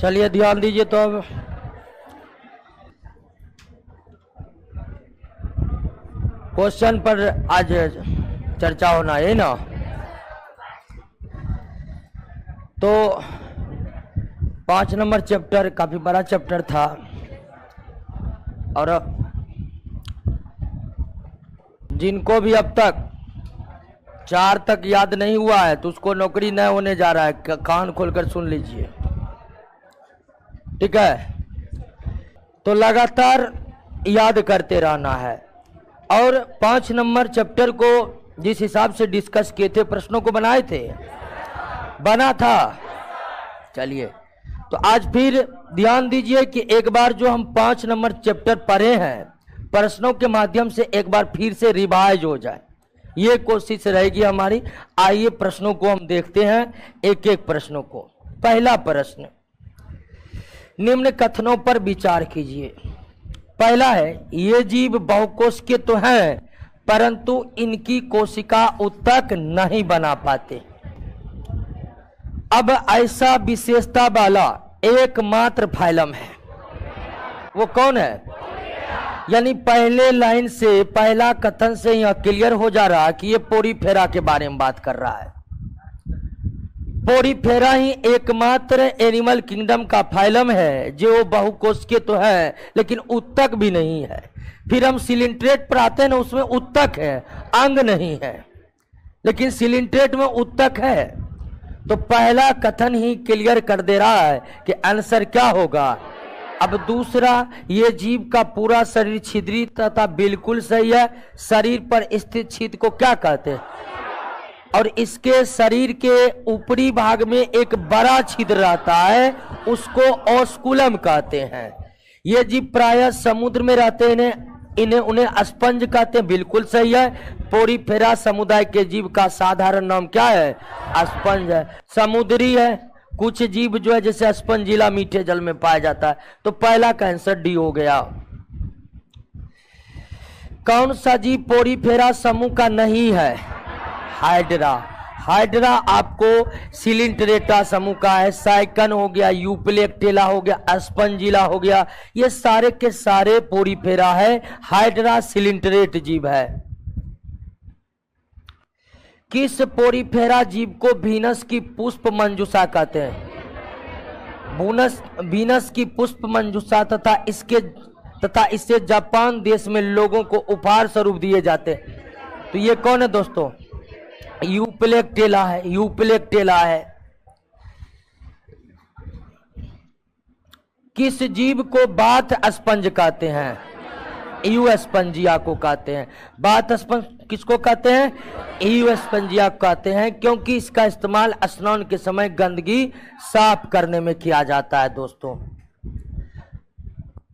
चलिए ध्यान दीजिए। तो अब क्वेश्चन पर आज चर्चा होना है ना। तो 5 नंबर चैप्टर काफी बड़ा चैप्टर था और जिनको भी अब तक 4 तक याद नहीं हुआ है तो उसको नौकरी न होने जा रहा है। कान खोलकर सुन लीजिए, ठीक है। तो लगातार याद करते रहना है। और 5 नंबर चैप्टर को जिस हिसाब से डिस्कस किए थे, प्रश्नों को बनाए थे, बना था। चलिए तो आज फिर ध्यान दीजिए कि एक बार जो हम 5 नंबर चैप्टर पढ़े हैं, प्रश्नों के माध्यम से एक बार फिर से रिवाइज हो जाए, ये कोशिश रहेगी हमारी। आइए प्रश्नों को हम देखते हैं, एक एक प्रश्नों को। पहला प्रश्न, निम्न कथनों पर विचार कीजिए। पहला है, ये जीव बहुकोशिकीय तो हैं परंतु इनकी कोशिका उत्तक नहीं बना पाते। अब ऐसा विशेषता वाला एकमात्र फाइलम है, वो कौन है? यानी पहले लाइन से, पहला कथन से यह क्लियर हो जा रहा है कि ये पोरीफेरा के बारे में बात कर रहा है। पोरीफेरा ही एकमात्र एनिमल किंगडम का फाइलम है जो बहुकोशिकीय तो है लेकिन उत्तक भी नहीं है। फिर हम सिलिंट्रेट पर आते हैं ना, उसमें उत्तक है, अंग नहीं है, लेकिन सिलिंट्रेट में उत्तक है। तो पहला कथन ही क्लियर कर दे रहा है कि आंसर क्या होगा। अब दूसरा, ये जीव का पूरा शरीर छिद्री तथा बिल्कुल सही है। शरीर पर स्थित छिद्र को क्या कहते हैं? और इसके शरीर के ऊपरी भाग में एक बड़ा छिद्र रहता है, उसको ऑस्कुलम कहते हैं। ये जीव प्रायः समुद्र में रहते हैं, उन्हें स्पंज कहते हैं, बिल्कुल सही है। पोरीफेरा समुदाय के जीव का साधारण नाम क्या है? स्पंज है, समुद्री है। कुछ जीव जो है जैसे स्पंजिला मीठे जल में पाया जाता है। तो पहला का आंसर डी हो गया। कौन सा जीव पोरीफेरा समूह का नहीं है? हाइड्रा। हाइड्रा आपको सिलिंट्रेटा समूह का है। साइकन हो गया, यूप्लेक्टेला हो गया, स्पंजिला हो गया, ये सारे के सारे पोरीफेरा है। हाइड्रा सिलिंट्रेट जीव है। किस पोरीफेरा जीव को वीनस की पुष्प मंजूषा कहते हैं? वीनस की पुष्प मंजूषा तथा इससे जापान देश में लोगों को उपहार स्वरूप दिए जाते हैं। तो ये कौन है दोस्तों? यूप्लेक्टेला है, यूप्लेक्टेला है। किस जीव को बाथ स्पंज कहते हैं? ईयू स्पंजिया को कहते हैं। बाथ स्पंज किसको कहते हैं? ईयू स्पंजिया को कहते हैं, क्योंकि इसका इस्तेमाल स्नान के समय गंदगी साफ करने में किया जाता है। दोस्तों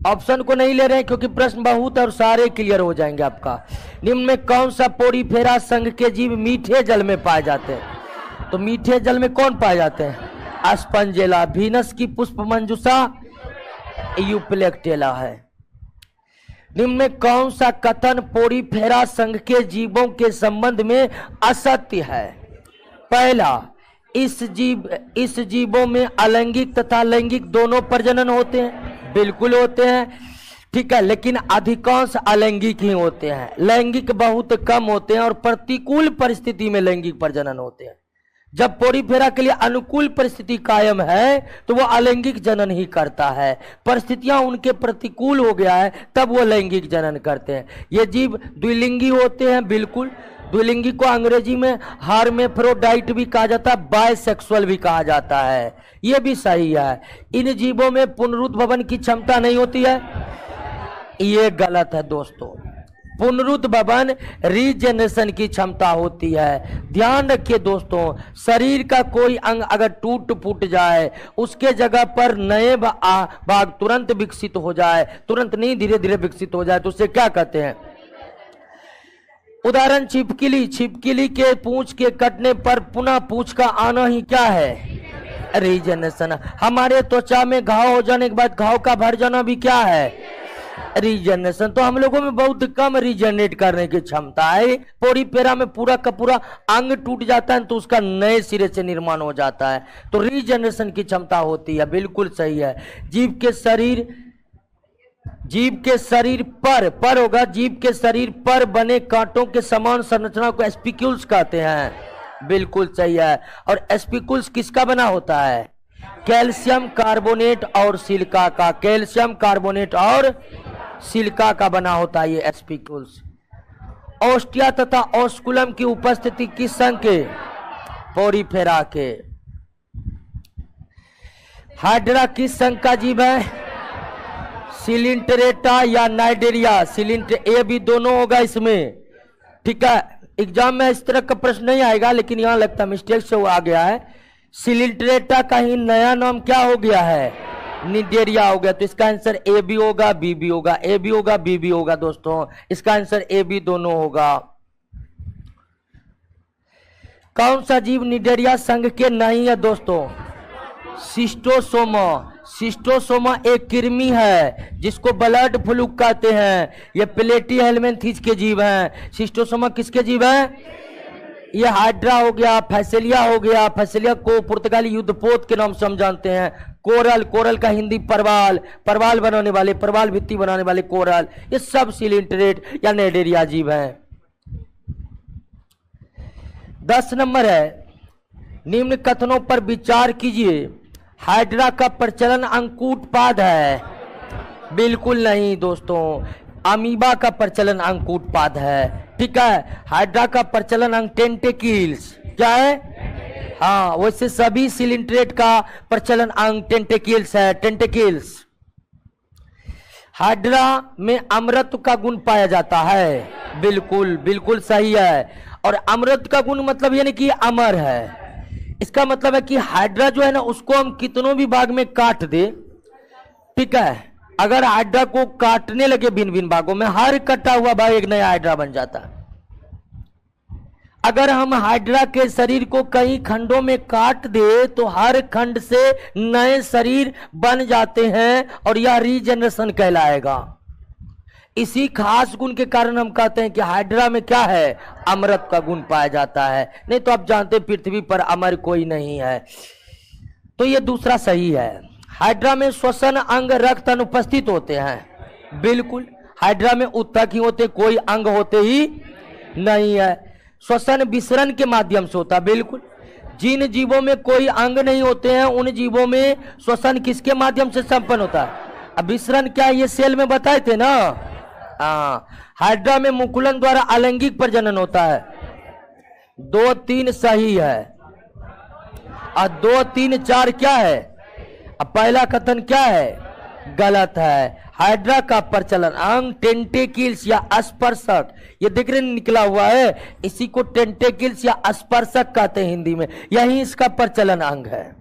ऑप्शन को नहीं ले रहे हैं क्योंकि प्रश्न बहुत और सारे क्लियर हो जाएंगे आपका। निम्न में कौन सा पोरीफेरा संघ के जीव मीठे जल में पाए जाते हैं? तो मीठे जल में कौन पाए जाते हैं? स्पंजेला। वीनस की पुष्प मंजूषा यूप्लेक्टेला है। निम्न में कौन सा कथन पोरीफेरा संघ के जीवों के संबंध में असत्य है? पहला, इस जीवों में अलैंगिक तथा लैंगिक दोनों प्रजनन होते हैं। बिल्कुल होते हैं, ठीक है, लेकिन अधिकांश अलैंगिक ही होते हैं। लैंगिक बहुत कम होते हैं और प्रतिकूल परिस्थिति में लैंगिक प्रजनन होते हैं। जब पोरीफेरा के लिए अनुकूल परिस्थिति कायम है तो वो अलैंगिक जनन ही करता है। परिस्थितियां उनके प्रतिकूल हो गया है तब वो लैंगिक जनन करते हैं। ये जीव द्विलिंगी होते हैं, बिल्कुल। द्विलिंगी को अंग्रेजी में हार्मेफ्रोडाइट भी कहा जाता है, बायसेक्सुअल भी कहा जाता है, ये भी सही है। इन जीवों में पुनरुद्भवन की क्षमता नहीं होती है, ये गलत है दोस्तों। पुनरुद्भवन रीजनरेशन की क्षमता होती है। ध्यान रखिए दोस्तों, शरीर का कोई अंग अगर टूट फूट जाए, उसके जगह पर नए भाग तुरंत विकसित हो जाए, तुरंत नहीं धीरे धीरे विकसित हो जाए, तो उसे क्या कहते हैं? उदाहरण छिपकली। छिपकली के पूंछ के कटने पर पुनः पूंछ का आना ही क्या है? रीजनरेशन। हमारे त्वचा में घाव हो जाने के बाद घाव का भर जाना भी क्या है? रीजनरेशन। तो हम लोगों में बहुत कम रीजनरेट करने की क्षमता है। पोरीफेरा में पूरा का पूरा अंग टूट जाता है तो उसका नए सिरे से निर्माण हो जाता है, तो रीजनरेशन की क्षमता होती है। बिल्कुल सही है। जीव के शरीर पर होगा, जीव के शरीर पर बने कांटों के समान संरचना को स्पिक्यूल्स कहते हैं। बिल्कुल सही है। और स्पिक्यूल्स किसका बना होता है? कैल्शियम कार्बोनेट और सिलिका का। कैल्शियम कार्बोनेट और सिलिका का बना होता है ये स्पिक्यूल्स। ऑस्टिया तथा ऑस्कुलम की उपस्थिति किस संघ के? पोरीफेरा के। हाइड्रा किस संघ का जीव है? सिलिंटरेटा या नाइडेरिया। ए भी दोनों होगा इसमें, ठीक है। एग्जाम में इस तरह का प्रश्न नहीं आएगा, लेकिन यहां लगता है मिस्टेक से वो आ गया है। सिलिंटरेटा का ही नया नाम क्या हो गया है? निडेरिया हो गया। तो इसका आंसर ए भी होगा, बी भी होगा, ए भी होगा, बी भी होगा। दोस्तों इसका आंसर ए बी दोनों होगा। कौन सा जीव निडेरिया संघ के नहीं है दोस्तों? सिस्टोसोमा। सिस्टोसोमा एक कृमि है जिसको ब्लड फ्लूक कहते हैं। ये प्लेटी हेलमिन्थेस के जीव हैं। सिस्टोसोमा किसके जीव हैं? ये हाइड्रा हो गया, फैसेलिया हो गया। फैसेलिया को पुर्तगाली युद्धपोत के नाम से हम जानते हैं। कोरल का हिंदी परवाल बनाने वाले, परवाल भित्ति बनाने वाले कोरल, ये सब सिलिंटरेट या नेडेरिया जीव हैं। 10 नंबर है, निम्न कथनों पर विचार कीजिए। हाइड्रा का प्रचलन अंकुटपाद है। बिल्कुल नहीं दोस्तों, अमीबा का प्रचलन अंकुटपाद है, ठीक है। हाइड्रा का प्रचलन अंग टेंटेकिल्स क्या है? हाँ, वैसे सभी सिलिंट्रेट का प्रचलन अंग टेंटेकिल्स है, टेंटेकिल्स। हाइड्रा में अमृत का गुण पाया जाता है। बिल्कुल सही है। और अमृत का गुण मतलब यानी कि अमर है। इसका मतलब है कि हाइड्रा जो है ना, उसको हम कितनों भी भाग में काट दे, ठीक है। अगर हाइड्रा को काटने लगे भिन्न भिन्न भागों में, हर कटा हुआ भाग एक नया हाइड्रा बन जाता है। अगर हम हाइड्रा के शरीर को कई खंडों में काट दे तो हर खंड से नए शरीर बन जाते हैं और यह रीजनरेशन कहलाएगा। इसी खास गुण के कारण हम कहते हैं कि हाइड्रा में क्या है? अमृत का गुण पाया जाता है। नहीं तो आप जानते हैं पृथ्वी पर अमर कोई नहीं है। तो ये दूसरा सही है। हाइड्रा में श्वसन अंग रक्त अनुपस्थित होते हैं। बिल्कुल, हाइड्रा में उत्तक ही होते, कोई अंग होते ही नहीं है। श्वसन विसरण के माध्यम से होता है। बिल्कुल, जिन जीवों में कोई अंग नहीं होते हैं उन जीवों में श्वसन किसके माध्यम से संपन्न होता है? अब विसरण क्या ये सेल में बताए थे ना। हाँ, हाइड्रा में मुकुलन द्वारा अलैंगिक प्रजनन होता है। 2, 3 सही है और 2, 3, 4 क्या है? अब पहला कथन क्या है? गलत है। हाइड्रा का प्रचलन अंग टेंटेकिल्स या स्पर्शक, ये देख रहे निकला हुआ है, इसी को टेंटेकिल्स या स्पर्शक कहते हैं हिंदी में। यही इसका प्रचलन अंग है।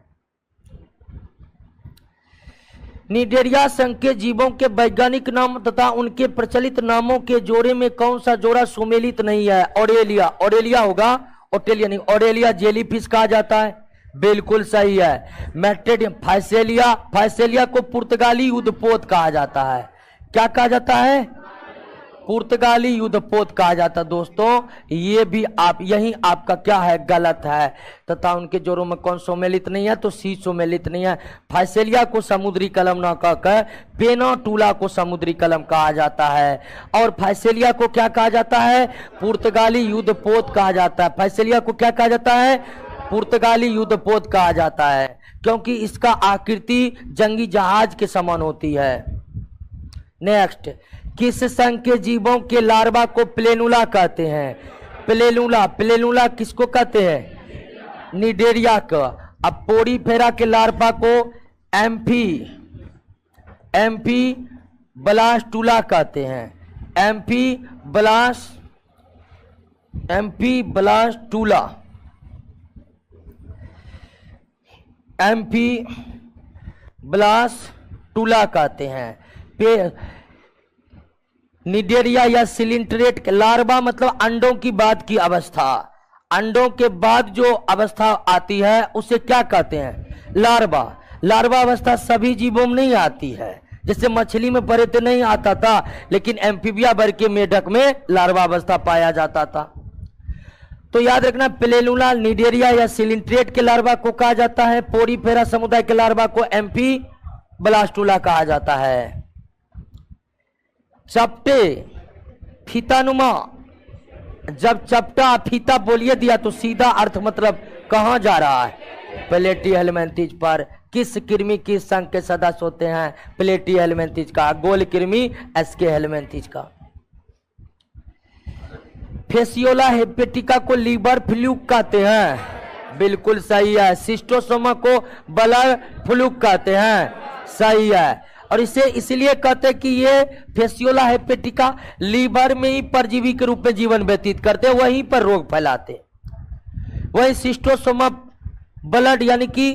निडेरिया संघ के जीवों के वैज्ञानिक नाम तथा उनके प्रचलित नामों के जोड़े में कौन सा जोड़ा सुमेलित नहीं है? ऑरेलिया होगा, ओटेलिया नहीं। ऑरेलिया जेलीफिश कहा जाता है। बिल्कुल सही है। मैट्रेडियम फैसेलिया को पुर्तगाली युद्धपोत कहा जाता है। क्या कहा जाता है? पुर्तगाली युद्धपोत कहा जाता है। दोस्तों ये भी यही आपका क्या है? गलत है। तथा उनके जोड़ों में कौन सम्मिलित नहीं है? तो सी सम्मिलित नहीं है। फैसेलिया को समुद्री कलम न कहकर पेनाटूला को समुद्री कलम कहा जाता है। और फैसेलिया को क्या कहा जाता है? पुर्तगाली युद्धपोत कहा जाता है। फैसेलिया को क्या कहा जाता है? पुर्तगाली युद्धपोत कहा जाता है, क्योंकि इसका आकृति जंगी जहाज के समान होती है। नेक्स्ट, किस संघ के जीवों के लार्वा को प्लेनुला कहते हैं? प्लेनुला किसको कहते हैं? निडेरिया का। अब पोरीफेरा के लार्वा को एम्फी ब्लास्टुला कहते हैं। एम्फी ब्लास्टुला कहते हैं। निडेरिया या सिलिंट्रेट के लार्वा मतलब अंडों की बाद की अवस्था। अंडों के बाद जो अवस्था आती है उसे क्या कहते हैं? लार्वा। लार्वा अवस्था सभी जीवों में नहीं आती है, जैसे मछली में परे तो नहीं आता था, लेकिन एम्फीबिया वर्ग के मेढक में लार्वा अवस्था पाया जाता था। तो याद रखना, प्लेनुला निडेरिया या सिलिंट्रेट के लार्वा को कहा जाता है। पोरीफेरा समुदाय के लार्वा को एम्फी ब्लास्टुला कहा जाता है। चपटे फीतानुमा, जब चपटा फीता बोलिए दिया तो सीधा अर्थ मतलब कहां जा रहा है? प्लेटी हेलमिंथेज पर। किस कृमि किस संघ के सदस्य होते हैं? प्लेटी हेलमिंथेज का। गोल कृमि एसके हेलमिंथेज का। फेसियोला हेपेटिका को लीवर फ्लूक कहते हैं, बिल्कुल सही है। सिस्टोसोमा को ब्लड फ्लूक कहते हैं, सही है। और इसे इसलिए कहते हैं कि ये फेसियोला हेपेटिका लीवर में ही परजीवी के रूप में जीवन व्यतीत करते हैं, वहीं पर रोग फैलाते। वही सिस्टोसोमा ब्लड यानी कि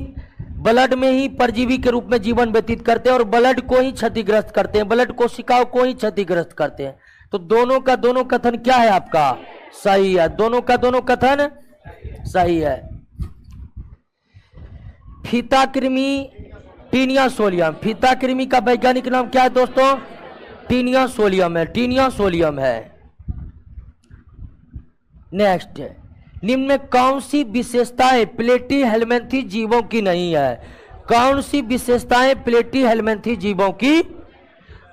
ब्लड में ही परजीवी के रूप में जीवन व्यतीत करते हैं और ब्लड को ही क्षतिग्रस्त करते हैं, ब्लड कोशिकाओं को ही क्षतिग्रस्त करते हैं। तो दोनों का दोनों कथन क्या है आपका? सही है। दोनों का दोनों कथन सही है। फीता कृमि टीनिया सोलियम। फीता कृमि का वैज्ञानिक नाम क्या है दोस्तों? टीनिया सोलियम है, टीनिया सोलियम है। नेक्स्ट, निम्न में कौन सी विशेषताएं प्लेटी हेलमिंथेज जीवों की नहीं है? कौन सी विशेषताएं प्लेटी हेलमिंथेज जीवों की?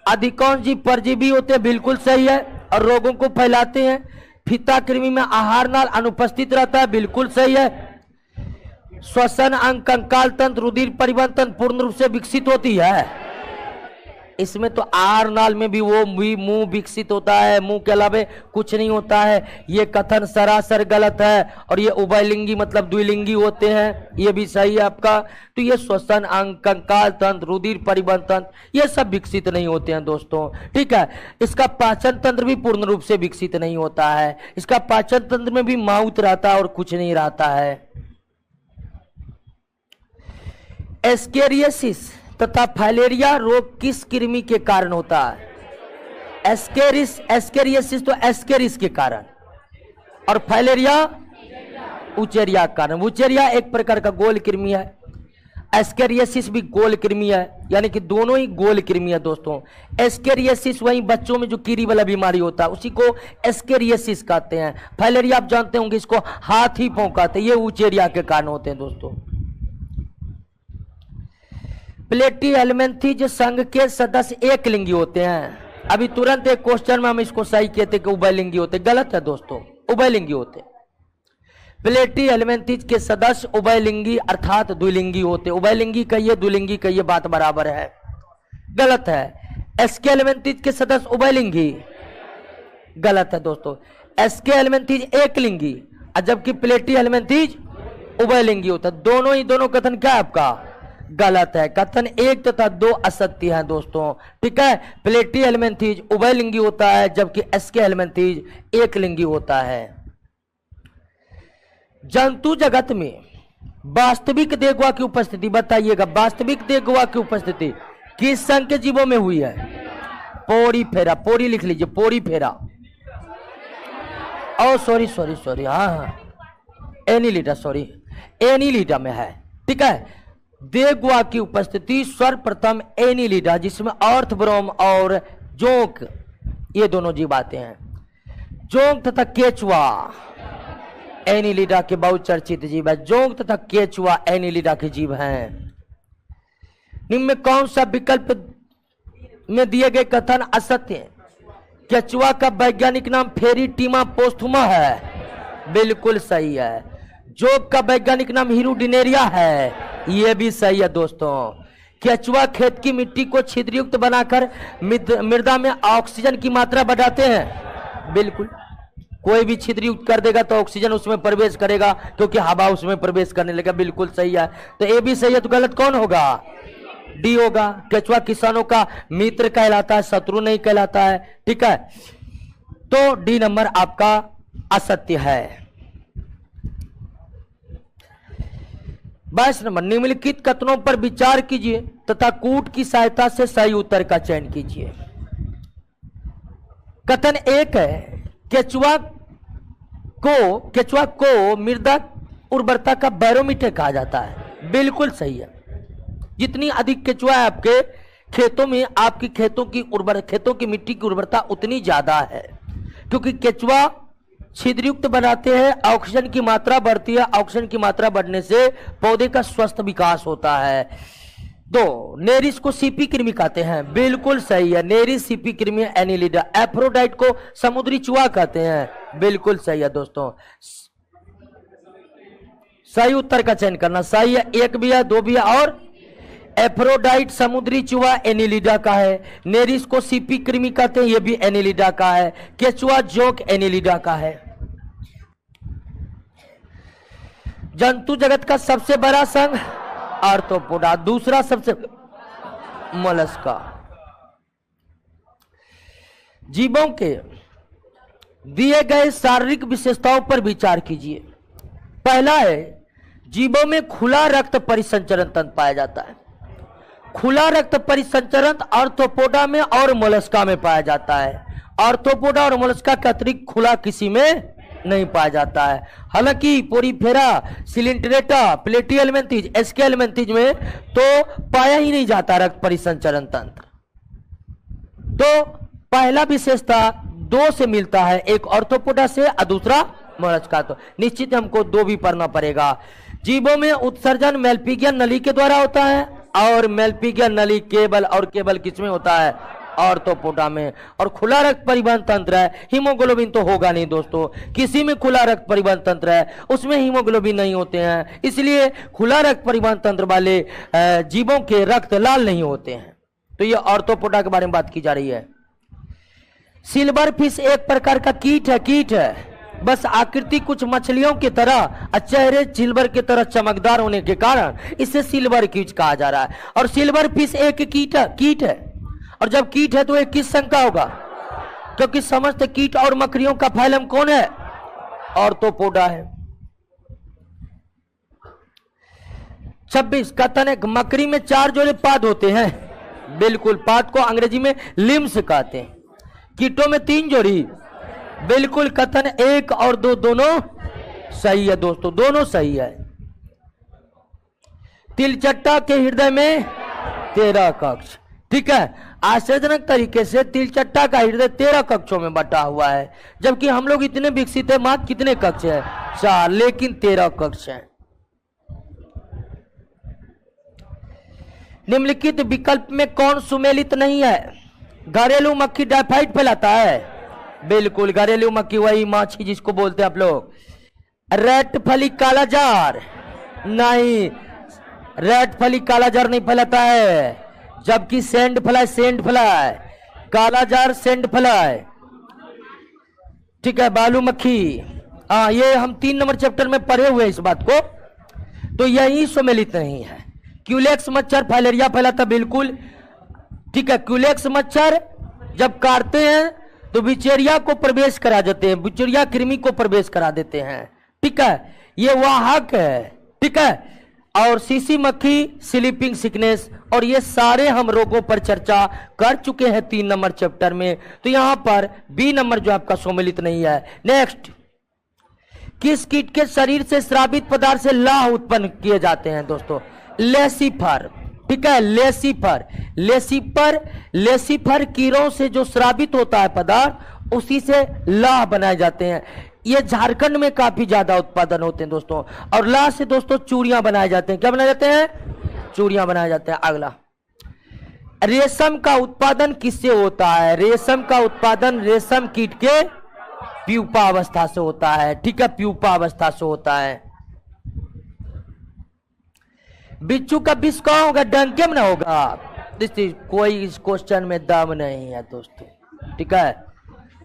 अधिकांश जीव परजीवी होते हैं, बिल्कुल सही है, और रोगों को फैलाते हैं। फीता कृमि में आहार नाल अनुपस्थित रहता है, बिल्कुल सही है। श्वसन अंग, कंकाल तंत्र, रुधिर परिवहन पूर्ण रूप से विकसित होती है। इसमें तो आहार नाल में भी वो मुंह विकसित होता है, मुंह के अलावा कुछ नहीं होता है। ये कथन सरासर गलत है। और ये उभयलिंगी मतलब द्विलिंगी होते हैं, ये भी सही है आपका। तो ये श्वसन अंग, कंकाल तंत्र, रुधिर परिवहन तंत्र ये सब विकसित नहीं होते हैं दोस्तों, ठीक है। इसका पाचन तंत्र भी पूर्ण रूप से विकसित नहीं होता है। इसका पाचन तंत्र में भी माउथ रहता है और कुछ नहीं रहता है। एस्केरियासिस तथा फाइलेरिया रोग किस कृमि के कारण होता है? एस्केरियासिस तो एस्केरिस के कारण, और फाइलेरिया उचेरिया के कारण। उचेरिया एक प्रकार का गोल कृमि है, एस्केरियासिस भी गोल कृमि है, यानी कि दोनों ही गोल कृमि है दोस्तों। एस्केरियासिस वही बच्चों में जो कीड़ी वाला बीमारी होता है उसी को एस्केरियासिस कहते हैं। फाइलेरिया आप जानते होंगे, इसको हाथी पांव कहते हैं, ये उचेरिया के कारण होते हैं दोस्तों। प्लेटी हेलमिंथेज संघ के सदस्य एक लिंगी होते हैं। अभी तुरंत एक क्वेश्चन में हम इसको सही कहते कि उभयलिंगी होते, गलत है दोस्तों, उभयलिंगी होते। प्लेटी हेलमिंथेज के सदस्य उभयलिंगी अर्थात द्विलिंगी होते। उभयलिंगी कहिए द्विलिंगी कहिए बात बराबर है, गलत है। एसके हेलमिंथेज के सदस्य उभयलिंगी, गलत है दोस्तों। एसके हेलमिंथेज एक लिंगी जबकि प्लेटी हेलमिंथेज उभयलिंगी होता है। दोनों ही दोनों कथन क्या है आपका? गलत है। कथन एक तथा दो असत्य हैं दोस्तों, ठीक है। प्लेटी हेलमिंथेज उभयलिंगी होता है जबकि एसके हेलमिंथेज एक लिंगी होता है। जंतु जगत में वास्तविक देहगुहा की उपस्थिति बताइएगा। वास्तविक देहगुहा की उपस्थिति किस संघ के जीवों में हुई है? पोरीफेरा, पोरी लिख लीजिए, पोरीफेरा। ओ सॉरी, हाँ एनीलिडा, सॉरी एनीलिडा में है, ठीक है। देहगुहा की उपस्थिति सर्वप्रथम एनीलिडा जिसमें ऑर्थब्रोम और जोंक ये दोनों जीव आते हैं। जोंक तथा केचुआ एनीलिडा के बहुत चर्चित जीव है। जोंक तथा केचुआ एनीलिडा के जीव हैं। निम्न में कौन सा विकल्प में दिए गए कथन असत्य है? केचुआ का वैज्ञानिक नाम फेरिटीमा पोस्थुमा है, बिल्कुल सही है। जोंक का वैज्ञानिक नाम हिरुडिनेरिया है, ये भी सही है दोस्तों। केचुआ खेत की मिट्टी को छिद्रयुक्त बनाकर मृदा में ऑक्सीजन की मात्रा बढ़ाते हैं, बिल्कुल। कोई भी छिद्रयुक्त कर देगा तो ऑक्सीजन उसमें प्रवेश करेगा क्योंकि हवा उसमें प्रवेश करने लगेगा, बिल्कुल सही है। तो ए भी सही है, तो गलत कौन होगा? डी होगा। केचुआ किसानों का मित्र कहलाता है, शत्रु नहीं कहलाता है, ठीक है। तो डी नंबर आपका असत्य है। 22 नंबर, निम्नलिखित कथनों पर विचार कीजिए तथा कूट की सहायता से सही उत्तर का चयन कीजिए। कथन एक है केचुआ को मृदा उर्वरता का बैरोमीटर कहा जाता है, बिल्कुल सही है। जितनी अधिक केचुआ है आपके खेतों में आपकी खेतों की मिट्टी की उर्वरता उतनी ज्यादा है, क्योंकि केचुआ छिद्रयुक्त बनाते हैं, ऑक्सीजन की मात्रा बढ़ती है, ऑक्सीजन की मात्रा बढ़ने से पौधे का स्वस्थ विकास होता है। तो नेरिस को सीपी कृमि कहते हैं, बिल्कुल सही है, नेरिस सीपी कृमि एनिलिडा। एफ्रोडाइट को समुद्री चूहा कहते हैं, बिल्कुल सही है दोस्तों। सही उत्तर का चयन करना, सही है, एक भी है, दो भी है, और एफ्रोडाइट समुद्री चूहा एनिलिडा का है, नेरिस को सीपी कृमि कहते हैं, यह भी एनिलिडा का है, केचुआ जोंक एनिलिडा का है। जंतु जगत का सबसे बड़ा संघ आर्थ्रोपोडा, दूसरा सबसे मोलस्का। जीवों के दिए गए शारीरिक विशेषताओं पर विचार कीजिए। पहला है, जीवों में खुला रक्त परिसंचरण तंत्र पाया जाता है। खुला रक्त परिसंचरण आर्थ्रोपोडा में और मोलस्का में पाया जाता है। आर्थ्रोपोडा और मोलस्का के अतिरिक्त खुला किसी में नहीं पाया जाता है। हालांकि पोरीफेरा, सिलिंट्रेटा, प्लेटियलमेंथिज, एस्केलमेंथिज में तो पाया ही नहीं जाता रक्त परिसंचरण तंत्र। तो पहला विशेषता दो से मिलता है, एक आर्थ्रोपोडा से और दूसरा मोलस्का। तो निश्चित हमको दो भी पढ़ना पड़ेगा। जीवों में उत्सर्जन मेलपिगियन नली के द्वारा होता है, और मेलपिगियन नली केवल किसमें होता है? आर्थ्रोपोडा में। और खुला रक्त परिवहन तंत्र है, हीमोग्लोबिन तो होगा नहीं दोस्तों, किसी में खुला रक्त परिवहन तंत्र है उसमें हीमोग्लोबिन नहीं होते हैं, इसलिए खुला रक्त परिवहन तंत्र वाले जीवों के रक्त लाल नहीं होते हैं। तो ये आर्थ्रोपोडा के बारे में बात की जा रही है। सिल्वर फिश एक प्रकार का कीट है, बस आकृति कुछ मछलियों की तरह, चेहरे सिल्वर की तरह चमकदार होने के कारण इसे सिल्वर कीट कहा जा रहा है। और सिल्वर फिश एक कीट है, और जब कीट है तो एक किस संघ का होगा? क्योंकि समस्त कीट और मकड़ियों का फैलम कौन है? आर्थ्रोपोडा है। 26 कथन है, मकड़ी में 4 जोड़े पाद होते हैं, बिल्कुल, पाद को अंग्रेजी में लिम्स कहते हैं। कीटों में 3 जोड़ी, बिल्कुल, कथन 1 और 2 दोनों सही है दोस्तों, दोनों सही है। तिलचट्टा के हृदय में 13 कक्ष, ठीक है। आश्चर्यजनक तरीके से तिलचट्टा का हृदय 13 कक्षों में बटा हुआ है, जबकि हम लोग इतने विकसित है, मात्र कितने कक्ष है? 4, लेकिन 13 कक्ष है। निम्नलिखित विकल्प में कौन सुमेलित नहीं है? घरेलू मक्खी टाइफाइड फैलाता है, बिल्कुल, घरेलू मक्खी वही माछी जिसको बोलते हैं आप लोग। रेट फली कालाजार नहीं, रेट फली कालाजार नहीं फैलाता है, जबकि सेंड फ्लाई, कालाजार सेंड फ्लाई, ठीक है। बालू मक्खी, हाँ, ये हम 3 नंबर चैप्टर में पढ़े हुए इस बात को, तो यही सुमेलित नहीं है। क्यूलेक्स मच्छर फाइलेरिया फैलाता, बिल्कुल, ठीक है। क्यूलेक्स मच्छर जब काटते हैं तो बिचेरिया को प्रवेश करा देते हैं, बिचेरिया कृमि को प्रवेश करा देते हैं, ठीक है, ये वाहक है, ठीक है। और सीसी मक्खी, स्लीपिंग सिकनेस, और ये सारे हम रोगों पर चर्चा कर चुके हैं 3 नंबर चैप्टर में, तो यहां पर बी नंबर जो आपका सम्मिलित नहीं है। नेक्स्ट, किस कीट के शरीर से स्रावित पदार्थ से लाह उत्पन्न किए जाते हैं दोस्तों? लेसिफर, ठीक है, लेसिफर कीड़ों से जो स्रावित होता है पदार्थ, उसी से लाह बनाए जाते हैं। ये झारखंड में काफी ज्यादा उत्पादन होते हैं दोस्तों, और लाह से दोस्तों चूड़ियां बनाए जाते हैं। क्या बनाए जाते हैं? चूड़ियां बनाए जाते हैं। अगला, रेशम का उत्पादन किससे होता है? रेशम का उत्पादन रेशम कीट के प्यूपा अवस्था से होता है, ठीक है, प्यूपा अवस्था से होता है। बिच्छू का विष कहां होगा? डंके में ना होगा। कोई इस क्वेश्चन में दम नहीं है दोस्तों, ठीक है।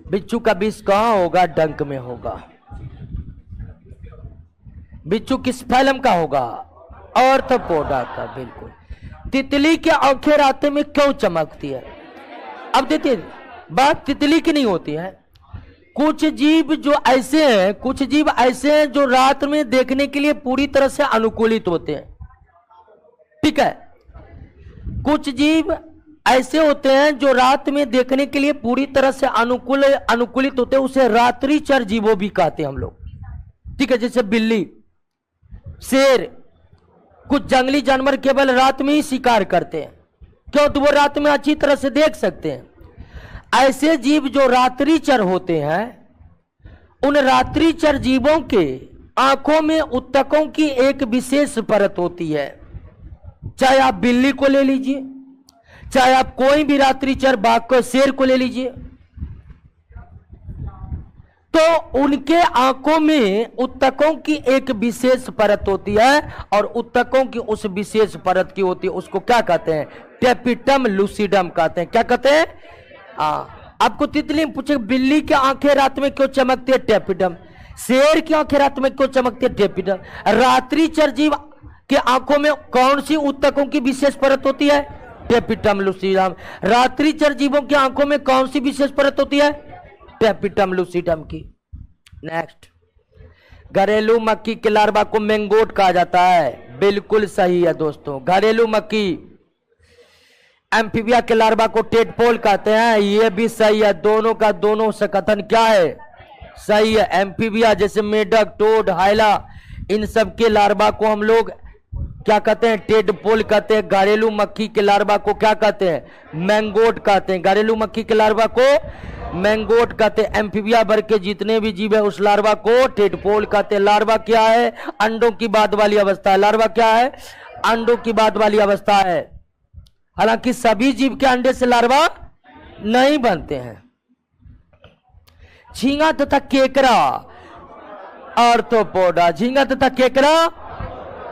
बिच्छू का विष कहां होगा? डंक में होगा। बिच्छू किस फैलम का होगा? आर्थ्रोपोडा का, बिल्कुल। तितली के आंखें रात में क्यों चमकती है? अब देखिए, बात तितली की नहीं होती है। कुछ जीव ऐसे हैं जो रात में देखने के लिए पूरी तरह से अनुकूलित होते हैं, ठीक है। कुछ जीव ऐसे होते हैं जो रात में देखने के लिए पूरी तरह से अनुकूलित होते हैं, उसे रात्रिचर जीवो भी कहते हैं हम लोग, ठीक है। जैसे बिल्ली, शेर, कुछ जंगली जानवर केवल रात में ही शिकार करते हैं, क्यों? तो वो रात में अच्छी तरह से देख सकते हैं। ऐसे जीव जो रात्रिचर होते हैं, उन रात्रिचर जीवों के आंखों में उत्तकों की एक विशेष परत होती है। चाहे आप बिल्ली को ले लीजिए, चाहे आप कोई भी रात्रिचर बाघ को, शेर को ले लीजिए, तो उनके आंखों में उत्तकों की एक विशेष परत होती है, और उत्तकों की उस विशेष परत की होती है, उसको क्या कहते हैं? टेपिटम लूसिडम कहते हैं। क्या कहते हैं? आपको तितली पूछे बिल्ली की आंखें रात में क्यों चमकती है? टेपिटम। शेर की आंखें रात में क्यों चमकती है? टेपिटम। रात्रिचर जीव के आंखों में कौन सी उत्तकों की विशेष परत होती है? Tapetum lucidum. रात्रिचर जीवों की आंखों में कौन सी विशेष परत होती है? टेपिटम लूसिडम की। नेक्स्ट, घरेलू मक्खी के लार्वा को मैंगोट कहा जाता है। बिल्कुल सही है दोस्तों, घरेलू मक्खी। एम्फीबिया के लार्वा को टेडपोल कहते हैं, यह भी सही है। दोनों का दोनों से कथन क्या है? सही है। एम्फीबिया जैसे मेढक, टोड, हाइला, इन सब के लार्वा को हम लोग क्या कहते हैं? टेडपोल कहते हैं। घरेलू मक्खी के लार्वा को क्या कहते हैं? मैंगोट कहते हैं। घरेलू मक्खी के लार्वा को मैंगोट कहते हैं। एम्फीबिया वर्ग के जितने भी जीव है उस लार्वा को टेडपोल कहते हैं। लार्वा क्या है? अंडों की बाद वाली अवस्था है। लार्वा क्या है? अंडों की बाद वाली अवस्था है। हालांकि सभी जीव के अंडे से लार्वा नहीं बनते हैं। झींगा तथा केकड़ा आर्थ्रोपोडा, झींगा तथा केकड़ा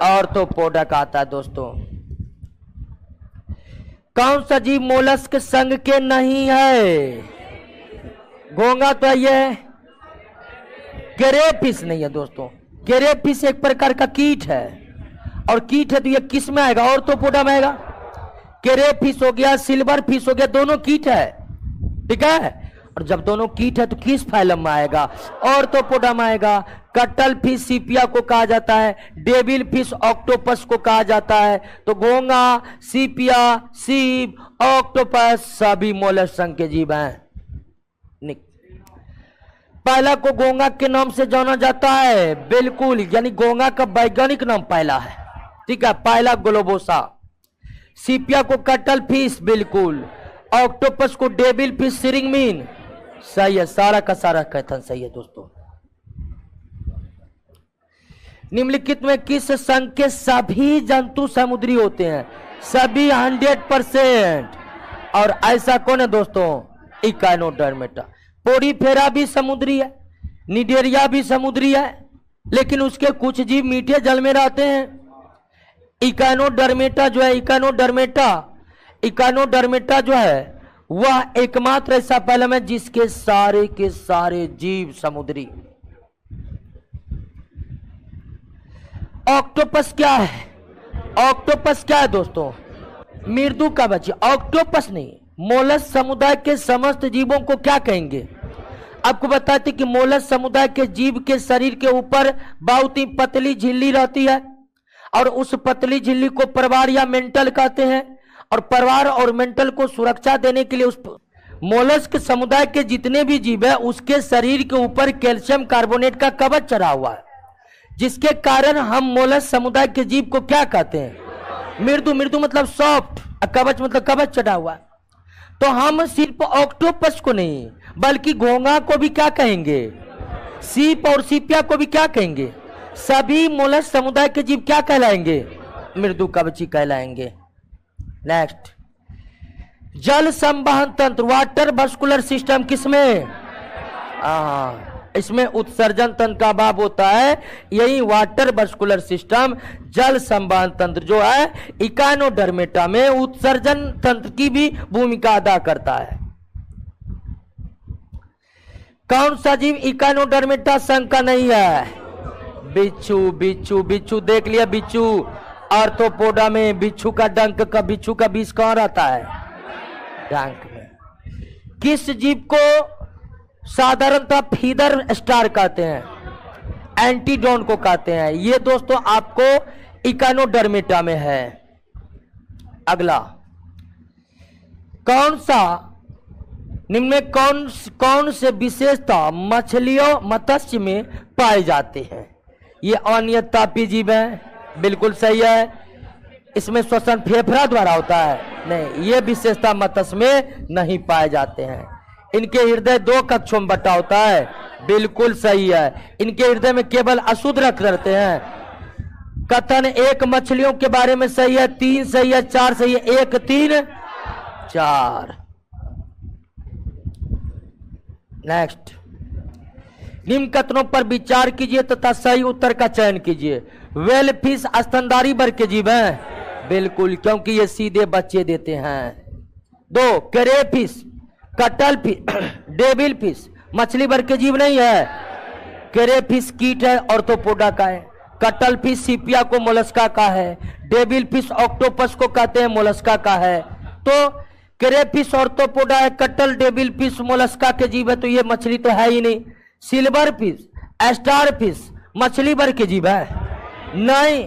आर्थ्रोपोडा कहता है दोस्तों। कौन सा जीव मोलस्क संघ के नहीं है? घोंगा तो ये है, क्रेफिश नहीं है दोस्तों। क्रेफिश एक प्रकार का कीट है, और कीट है तो ये किस में आएगा? आर्थ्रोपोडा में आएगा। क्रेफिश हो गया, सिल्वर फिश हो गया, दोनों कीट है, ठीक है। और जब दोनों कीट है तो किस फाइलम में आएगा? आर्थ्रोपोडा में आएगा। कटल फिश सीपिया को कहा जाता है। डेविल फिश ऑक्टोपस को कहा जाता है। तो घोंगा, सीपिया, सीप, ऑक्टोपस सभी मोलस्क संघ के जीव हैं। पहला को घोंगा के नाम से जाना जाता है। बिल्कुल, यानी घोंगा का वैज्ञानिक नाम पहला है, ठीक है, पहला ग्लोबोसा। सीपिया को कटल फिश, बिल्कुल। ऑक्टोपस को डेविल फिश, सिरिंगमीन, सही है। सारा का सारा कथन सही है दोस्तों। निम्नलिखित में किस संघ के सभी जंतु समुद्री होते हैं? सभी 100%। और ऐसा कौन है दोस्तों? इकाइनोडर्मेटा। पोडीफेरा भी समुद्री है, निडेरिया भी समुद्री है, लेकिन उसके कुछ जीव मीठे जल में रहते हैं। इकाइनोडर्मेटा जो है, इकाइनोडर्मेटा जो है वह एकमात्र ऐसा फैलम है जिसके सारे के सारे जीव समुद्री। ऑक्टोपस क्या है? ऑक्टोपस क्या है दोस्तों? मृदु का बच्ची। ऑक्टोपस नहीं, मोलस्क समुदाय के समस्त जीवों को क्या कहेंगे? आपको बताते कि मोलस्क समुदाय के जीव के शरीर के ऊपर बहुत ही पतली झिल्ली रहती है, और उस पतली झिल्ली को परवार या मेंटल कहते हैं। और परवार और मेंटल को सुरक्षा देने के लिए उस मोलस्क समुदाय के जितने भी जीव है उसके शरीर के ऊपर कैल्शियम कार्बोनेट का कवच चढ़ा हुआ है, जिसके कारण हम मोलस्क समुदाय के जीव को क्या कहते हैं? मृदु। मृदु मतलब सॉफ्ट, कवच मतलब कवच चढ़ा हुआ। तो हम सिर्फ ऑक्टोपस को नहीं बल्कि घोंगा को भी क्या कहेंगे? सीप और सीपिया को भी क्या कहेंगे? सभी मोलस्क समुदाय के जीव क्या कहलाएंगे? मृदु कवची कहलाएंगे। नेक्स्ट, जल संवहन तंत्र, वाटर वास्कुलर सिस्टम किसमें? इसमें उत्सर्जन तंत्र का अभाव होता है, यही वाटर वास्कुलर सिस्टम, जल संवहन तंत्र जो है इकाइनोडर्मेटा में उत्सर्जन तंत्र की भी भूमिका अदा करता है। कौन सा जीव इकाइनोडर्मेटा संघ का नहीं है? बिच्छू। बिच्छू, बिच्छू देख लिया, बिच्छू। आर्थ्रोपोडा में बिच्छू का डंक का, बिच्छू का बीज कहाँ रहता है? डंक में। किस जीव को साधारणतः फीडर स्टार कहते हैं? एंटीडोन को कहते हैं। ये दोस्तों आपको इकाइनोडर्मेटा में है। अगला, कौन सा निम्न में कौन से विशेषता मछलियों मत्स्य में पाए जाते हैं? ये अनियतापी जीव है, बिल्कुल सही है। इसमें श्वसन फेफड़ा द्वारा होता है। नहीं, ये विशेषता मत्स्य में नहीं पाए जाते हैं। इनके हृदय 2 कक्षों में बटा होता है, बिल्कुल सही है। इनके हृदय में केवल अशुद्ध रक्त रहते हैं। कथन 1 मछलियों के बारे में सही है, 3 सही है, 4 सही है, 1 3 4। नेक्स्ट, निम्न कथनों पर विचार कीजिए तथा सही उत्तर का चयन कीजिए। वेल फिश स्तनधारी वर्ग के जीव हैं, बिल्कुल, क्योंकि ये सीधे बच्चे देते हैं। 2 करे fish, cuttle fish, devil fish मछली वर्ग के जीव नहीं है। करे फिश कीट है, ऑर्थोपोडा का है। कटल फिश सीपिया को मोलस्का का है। डेविल फिश ऑक्टोपस को कहते हैं, मोलस्का का है। तो क्रेफिश ऑर्थोपोडा है, कटल डेविल फिश मोलस्का के जीव है, तो ये मछली तो है ही नहीं। सिल्वर फिश, स्टार फिश मछली वर्ग के जीव है? नहीं,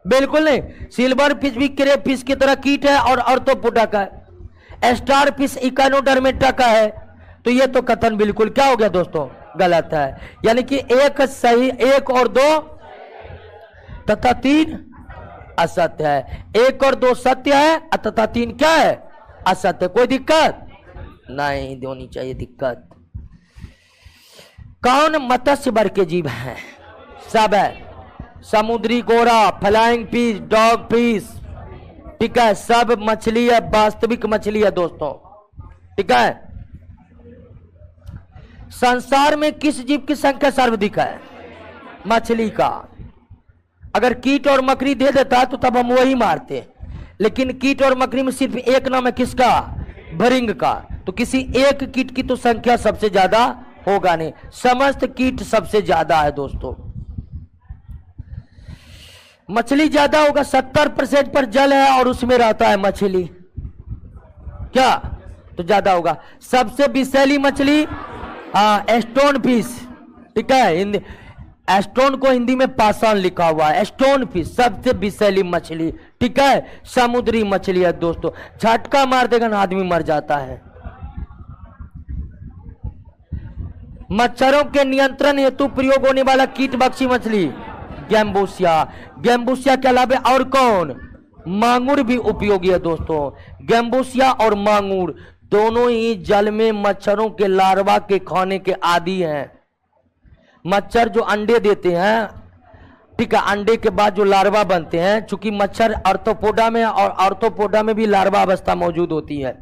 बिल्कुल नहीं। सिल्वर फिश भी क्रेफिश की तरह कीट है और ऑर्थोपोडा का है। स्टार फिश इकानोडर्मेटा का है। तो ये तो कथन बिल्कुल क्या हो गया दोस्तों, गलत है। यानी कि 1 सही, 1 और 2 तथा 3 असत्य है। 1 और 2 सत्य है तथा 3 क्या है, असत्य। कोई दिक्कत नहीं होनी चाहिए दिक्कत। कौन मत्स्य वर्ग के जीव हैं? सब है, समुद्री गोरा, फ्लाइंग फिश, डॉग फिश, ठीक है, सब मछली है, वास्तविक मछली है दोस्तों, ठीक है। संसार में किस जीव की संख्या सर्वाधिक है? मछली का। अगर कीट और मकड़ी दे देता तो तब हम वही मारते, लेकिन कीट और मकड़ी में सिर्फ एक नाम है, किसका? भृंग का। तो किसी एक कीट की तो संख्या सबसे ज्यादा होगा नहीं, समस्त कीट सबसे ज्यादा है दोस्तों। मछली ज्यादा होगा, 70% पर जल है और उसमें रहता है मछली, क्या तो ज्यादा होगा। सबसे विषैली मछली स्टोन फिश, ठीक है, हिंदी स्टोन को हिंदी में पाषाण लिखा हुआ है। स्टोन फिश सबसे विषैली मछली, ठीक है, समुद्री मछली है दोस्तों। झटका मार देगा ना आदमी मर जाता है। मच्छरों के नियंत्रण हेतु प्रयोग होने वाला कीट भक्षी मछली गैम्बूसिया। गैम्बूसिया के अलावा और कौन? मांगुर भी उपयोगी है दोस्तों। गैम्बूसिया और मांगुर दोनों ही जल में मच्छरों के लार्वा के खाने के आदी हैं। मच्छर जो अंडे देते हैं, ठीक है, अंडे के बाद जो लार्वा बनते हैं, चूंकि मच्छर आर्थ्रोपोडा में और आर्थ्रोपोडा में भी लार्वा अवस्था मौजूद होती है,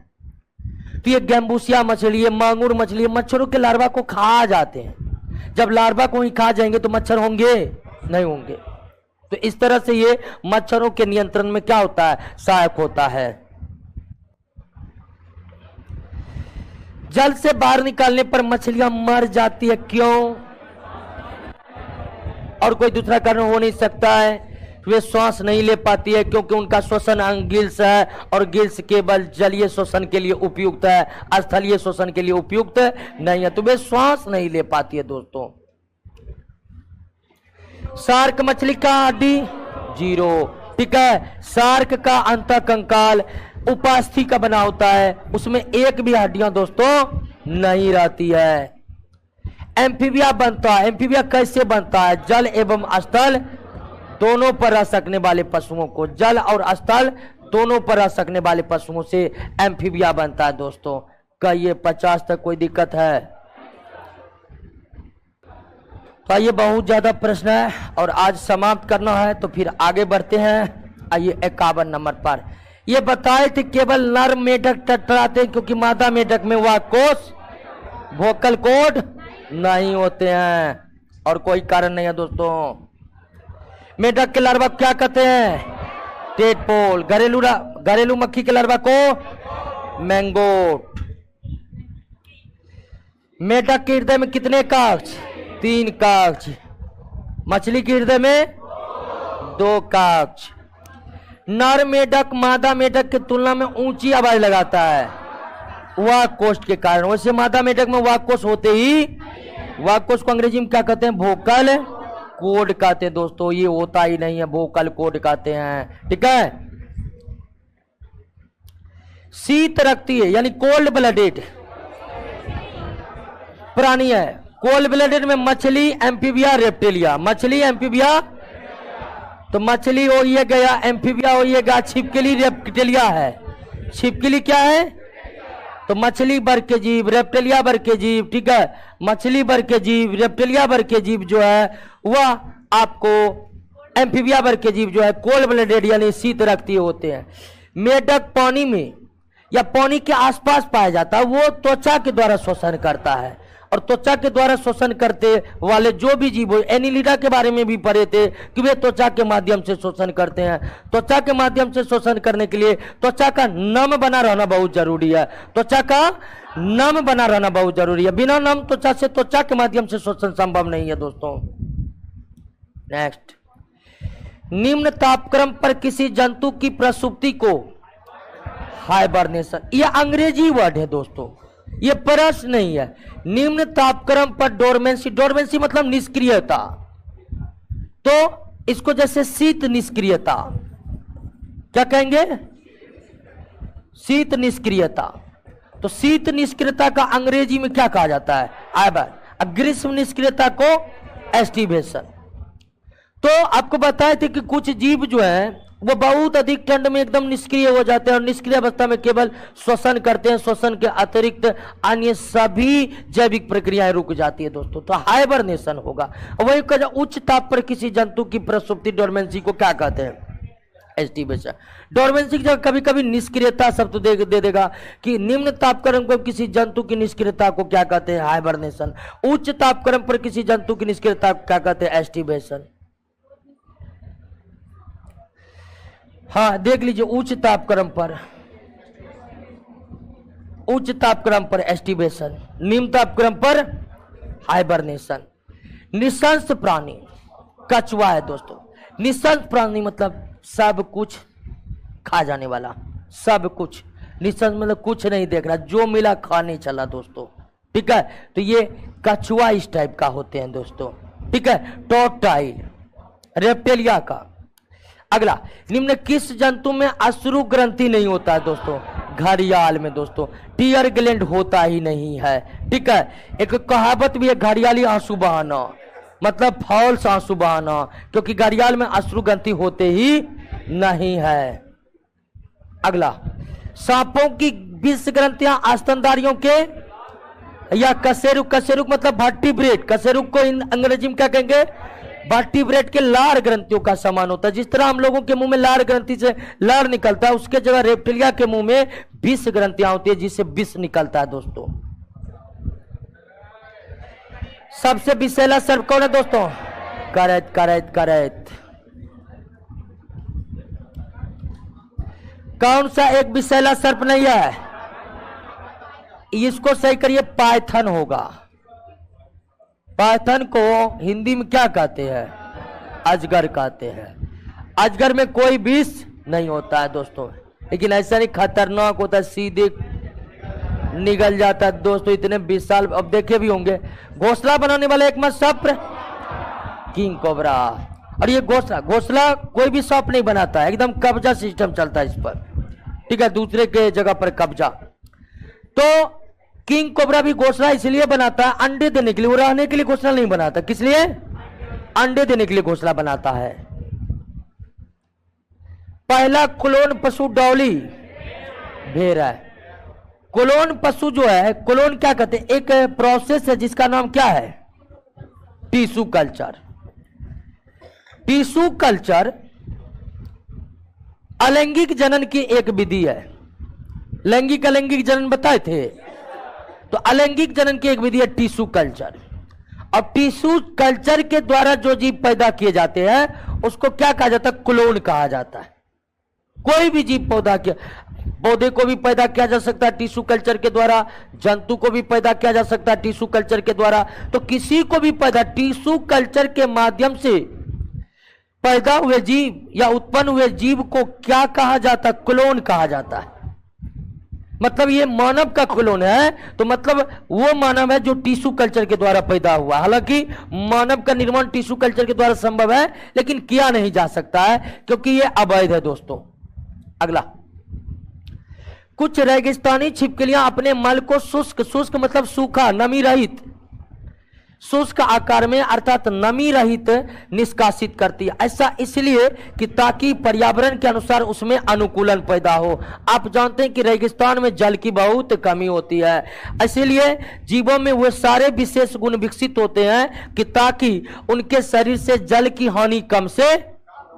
तो ये गैम्बूसिया मछली, ये मांगुर मछली मच्छरों के लार्वा को खा जाते हैं। जब लार्वा को ही खा जाएंगे तो मच्छर होंगे नहीं होंगे। तो इस तरह से ये मच्छरों के नियंत्रण में क्या होता है, सहायक होता है। जल से बाहर निकालने पर मछलियां मर जाती है, क्यों? और कोई दूसरा कारण हो नहीं सकता है। वे श्वास नहीं ले पाती है क्योंकि उनका श्वसन अंग गिल्स है, और गिल्स केवल जलीय श्वसन के लिए उपयुक्त है, स्थलीय श्वसन के लिए उपयुक्त नहीं है, तो वे श्वास नहीं ले पाती है दोस्तों। शार्क मछली का हड्डी 0, ठीक है। शार्क का अंतःकंकाल उपास्थि का बना होता है, उसमें एक भी हड्डियां दोस्तों नहीं रहती है। एम्फीबिया बनता है। एम्फीबिया कैसे बनता है? जल एवं स्थल दोनों पर रह सकने वाले पशुओं को, जल और स्थल दोनों पर रह सकने वाले पशुओं से एम्फीबिया बनता है दोस्तों। क्या ये 50 तक कोई दिक्कत है? तो ये बहुत ज्यादा प्रश्न है और आज समाप्त करना है, तो फिर आगे बढ़ते हैं। आइए 51 नंबर पर। ये बताए थे केवल नर मेढक टकराते हैं क्योंकि मादा मेढक में वह कोष वोकल कोड नहीं होते हैं, और कोई कारण नहीं है दोस्तों। मेढक के लार्वा क्या कहते हैं? टेडपोल। घरेलू मक्खी के लार्वा को मैंगोट। मेढक के हृदय में कितने कक्ष? 3 कक्ष। मछली के हृदय में 2 कक्ष। नर मेढक मादा मेढक की तुलना में ऊंची आवाज लगाता है वाक कोष के कारण। वैसे मादा मेढक में वाक कोष होते ही, वाक कोष को अंग्रेजी में क्या कहते हैं? वोकल कोड कहते हैं दोस्तों। ये होता ही नहीं है, वोकल कोड कहते हैं, ठीक है। शीत रखती है यानी कोल्ड ब्लडेड प्राणी है। कोल्ड ब्लडेड में मछली, एम्फीबिया, रेप्टिलिया। मछली, एम्फीबिया, तो मछली हो ये गया, एम्फीबिया हो ये गया, छिपकली रेप्टिलिया है। छिपकली क्या है? तो मछली वर्ग के जीव, रेप्टिलिया वर्ग के जीव, ठीक है, मछली वर्ग के जीव, रेप्टिलिया वर्ग के जीव जो है वह आपको एम्फीबिया वर्ग के जीव जो है कोल्ड ब्लडेड यानी शीत रक्तीय होते हैं। मेढक पानी में या पानी के आसपास पाया जाता है, वो त्वचा के द्वारा शोषण करता है, और त्वचा के द्वारा शोषण करते वाले जो भी जीव हो, एनिलिडा के बारे में भी पढ़े थे कि वे त्वचा के माध्यम से शोषण करते हैं। त्वचा के माध्यम से शोषण करने के लिए त्वचा का नम बना रहना बहुत जरूरी है, त्वचा का नम बना रहना बहुत जरूरी है। बिना नम त्वचा से त्वचा के माध्यम से शोषण संभव नहीं है दोस्तों। नेक्स्ट, निम्न तापक्रम पर किसी जंतु की प्रसुप्ति को हाइबरनेशन, यह अंग्रेजी वर्ड है दोस्तों, ये प्रश्न नहीं है। निम्न तापक्रम पर डोरमेंसी, डोरमेंसी मतलब निष्क्रियता, तो इसको जैसे शीत निष्क्रियता क्या कहेंगे? शीत निष्क्रियता। तो शीत निष्क्रियता का अंग्रेजी में क्या कहा जाता है? हाइबर। ग्रीष्म निष्क्रियता को एस्टिवेशन। तो आपको बताए थे कि कुछ जीव जो है वो बहुत अधिक ठंड में एकदम निष्क्रिय हो जाते हैं और निष्क्रिय अवस्था में केवल श्वसन करते हैं, श्वसन के अतिरिक्त अन्य सभी जैविक प्रक्रियाएं रुक जाती है दोस्तों, तो हाइबरनेशन होगा। वही उच्च ताप पर किसी जंतु की प्रसुप्ति, डोरमेंसी को क्या कहते हैं? एस्टिवेशन। डोरमेंसी की जगह कभी कभी निष्क्रियता शब्द दे देगा कि निम्न तापक्रम पर किसी जंतु की निष्क्रियता को क्या कहते हैं? हाइबरनेशन। उच्च तापक्रम पर किसी जंतु की निष्क्रियता को क्या कहते हैं? एस्टिवेशन। हाँ देख लीजिए, उच्च तापक्रम पर एस्टिवेशन, निम्न तापक्रम पर हाइबरनेशन। निशंस प्राणी कछुआ है दोस्तों। निशंस प्राणी मतलब सब कुछ खा जाने वाला, सब कुछ। निशंस मतलब कुछ नहीं देख रहा, जो मिला खाने चला दोस्तों, ठीक है। तो ये कछुआ इस टाइप का होते हैं दोस्तों, ठीक है। टॉर्टाइल रेप्टिलिया का। अगला, निम्न किस जंतु में अश्रु ग्रंथि नहीं होता है दोस्तों? घड़ियाल में दोस्तों टीयर ग्लैंड होता ही नहीं है, ठीक है। एक कहावत भी है, घड़ियाली आंसू बहाना, मतलब फॉल्स आंसू बहाना, क्योंकि घड़ियाल में अश्रु ग्रंथि होते ही नहीं है। अगला, सांपों की विष ग्रंथियां स्तनधारियों के या कशेरुक, कशेरुक मतलब वर्टिब्रेट, कशेरुक को अंग्रेजी में क्या कहेंगे? वर्टिब्रेट के लार ग्रंथियों का समान होता है। जिस तरह हम लोगों के मुंह में लार ग्रंथि से लार निकलता है, उसके जगह रेप्टिलिया के मुंह में विष ग्रंथियां होती है जिससे विष निकलता है दोस्तों। सबसे विषैला सर्प कौन है दोस्तों? Correct correct correct. कौन सा एक विषैला सर्प नहीं है? इसको सही करिए, पाइथन होगा। पाइथन को हिंदी में क्या कहते हैं? अजगर कहते हैं। अजगर में कोई विष नहीं होता है दोस्तों, लेकिन ऐसा नहीं खतरनाक होता है, सीधे निगल जाता है दोस्तों। इतने विशाल, अब देखे भी होंगे, घोंसला बनाने वाला एक मत सप्र किंग कोबरा। और ये घोंसला कोई भी सांप नहीं बनाता है, एकदम कब्जा सिस्टम चलता है इस पर, ठीक है, दूसरे के जगह पर कब्जा। तो किंग कोबरा भी घोंसला इसलिए बनाता है अंडे देने के लिए, वो रहने के लिए घोंसला नहीं बनाता। किस लिए? अंडे देने के लिए घोंसला बनाता है। पहला क्लोन पशु डॉली भेड़ है। क्लोन पशु जो है, क्लोन क्या कहते हैं? एक प्रोसेस है जिसका नाम क्या है? Tissue culture. टिश्यू कल्चर अलैंगिक जनन की एक विधि है। लैंगिक अलैंगिक जनन बताए थे, तो अलैंगिक जनन की एक विधि है टिश्यू कल्चर। अब टिश्यू कल्चर के द्वारा जो जीव पैदा किए जाते हैं उसको क्या कहा जाता है? क्लोन कहा जाता है। कोई भी जीव पौधे को भी पैदा किया जा सकता है टिश्यू कल्चर के द्वारा, जंतु को भी पैदा किया जा सकता है टिश्यू कल्चर के द्वारा। तो किसी को भी पैदा टिश्यू कल्चर के माध्यम से पैदा हुए जीव या उत्पन्न हुए जीव को क्या कहा जाता है? क्लोन कहा जाता है। मतलब ये मानव का क्लोन है, तो मतलब वो मानव है जो टिश्यू कल्चर के द्वारा पैदा हुआ। हालांकि मानव का निर्माण टिश्यू कल्चर के द्वारा संभव है, लेकिन किया नहीं जा सकता है क्योंकि ये अवैध है दोस्तों। अगला, कुछ रेगिस्तानी छिपकलियां अपने मल को शुष्क, शुष्क मतलब सूखा, नमी रहित, शुष्क आकार में अर्थात नमी रहित निष्कासित करती है। ऐसा इसलिए कि ताकि पर्यावरण के अनुसार उसमें अनुकूलन पैदा हो। आप जानते हैं कि रेगिस्तान में जल की बहुत कमी होती है, इसलिए जीवों में वो सारे विशेष गुण विकसित होते हैं कि ताकि उनके शरीर से जल की हानि कम से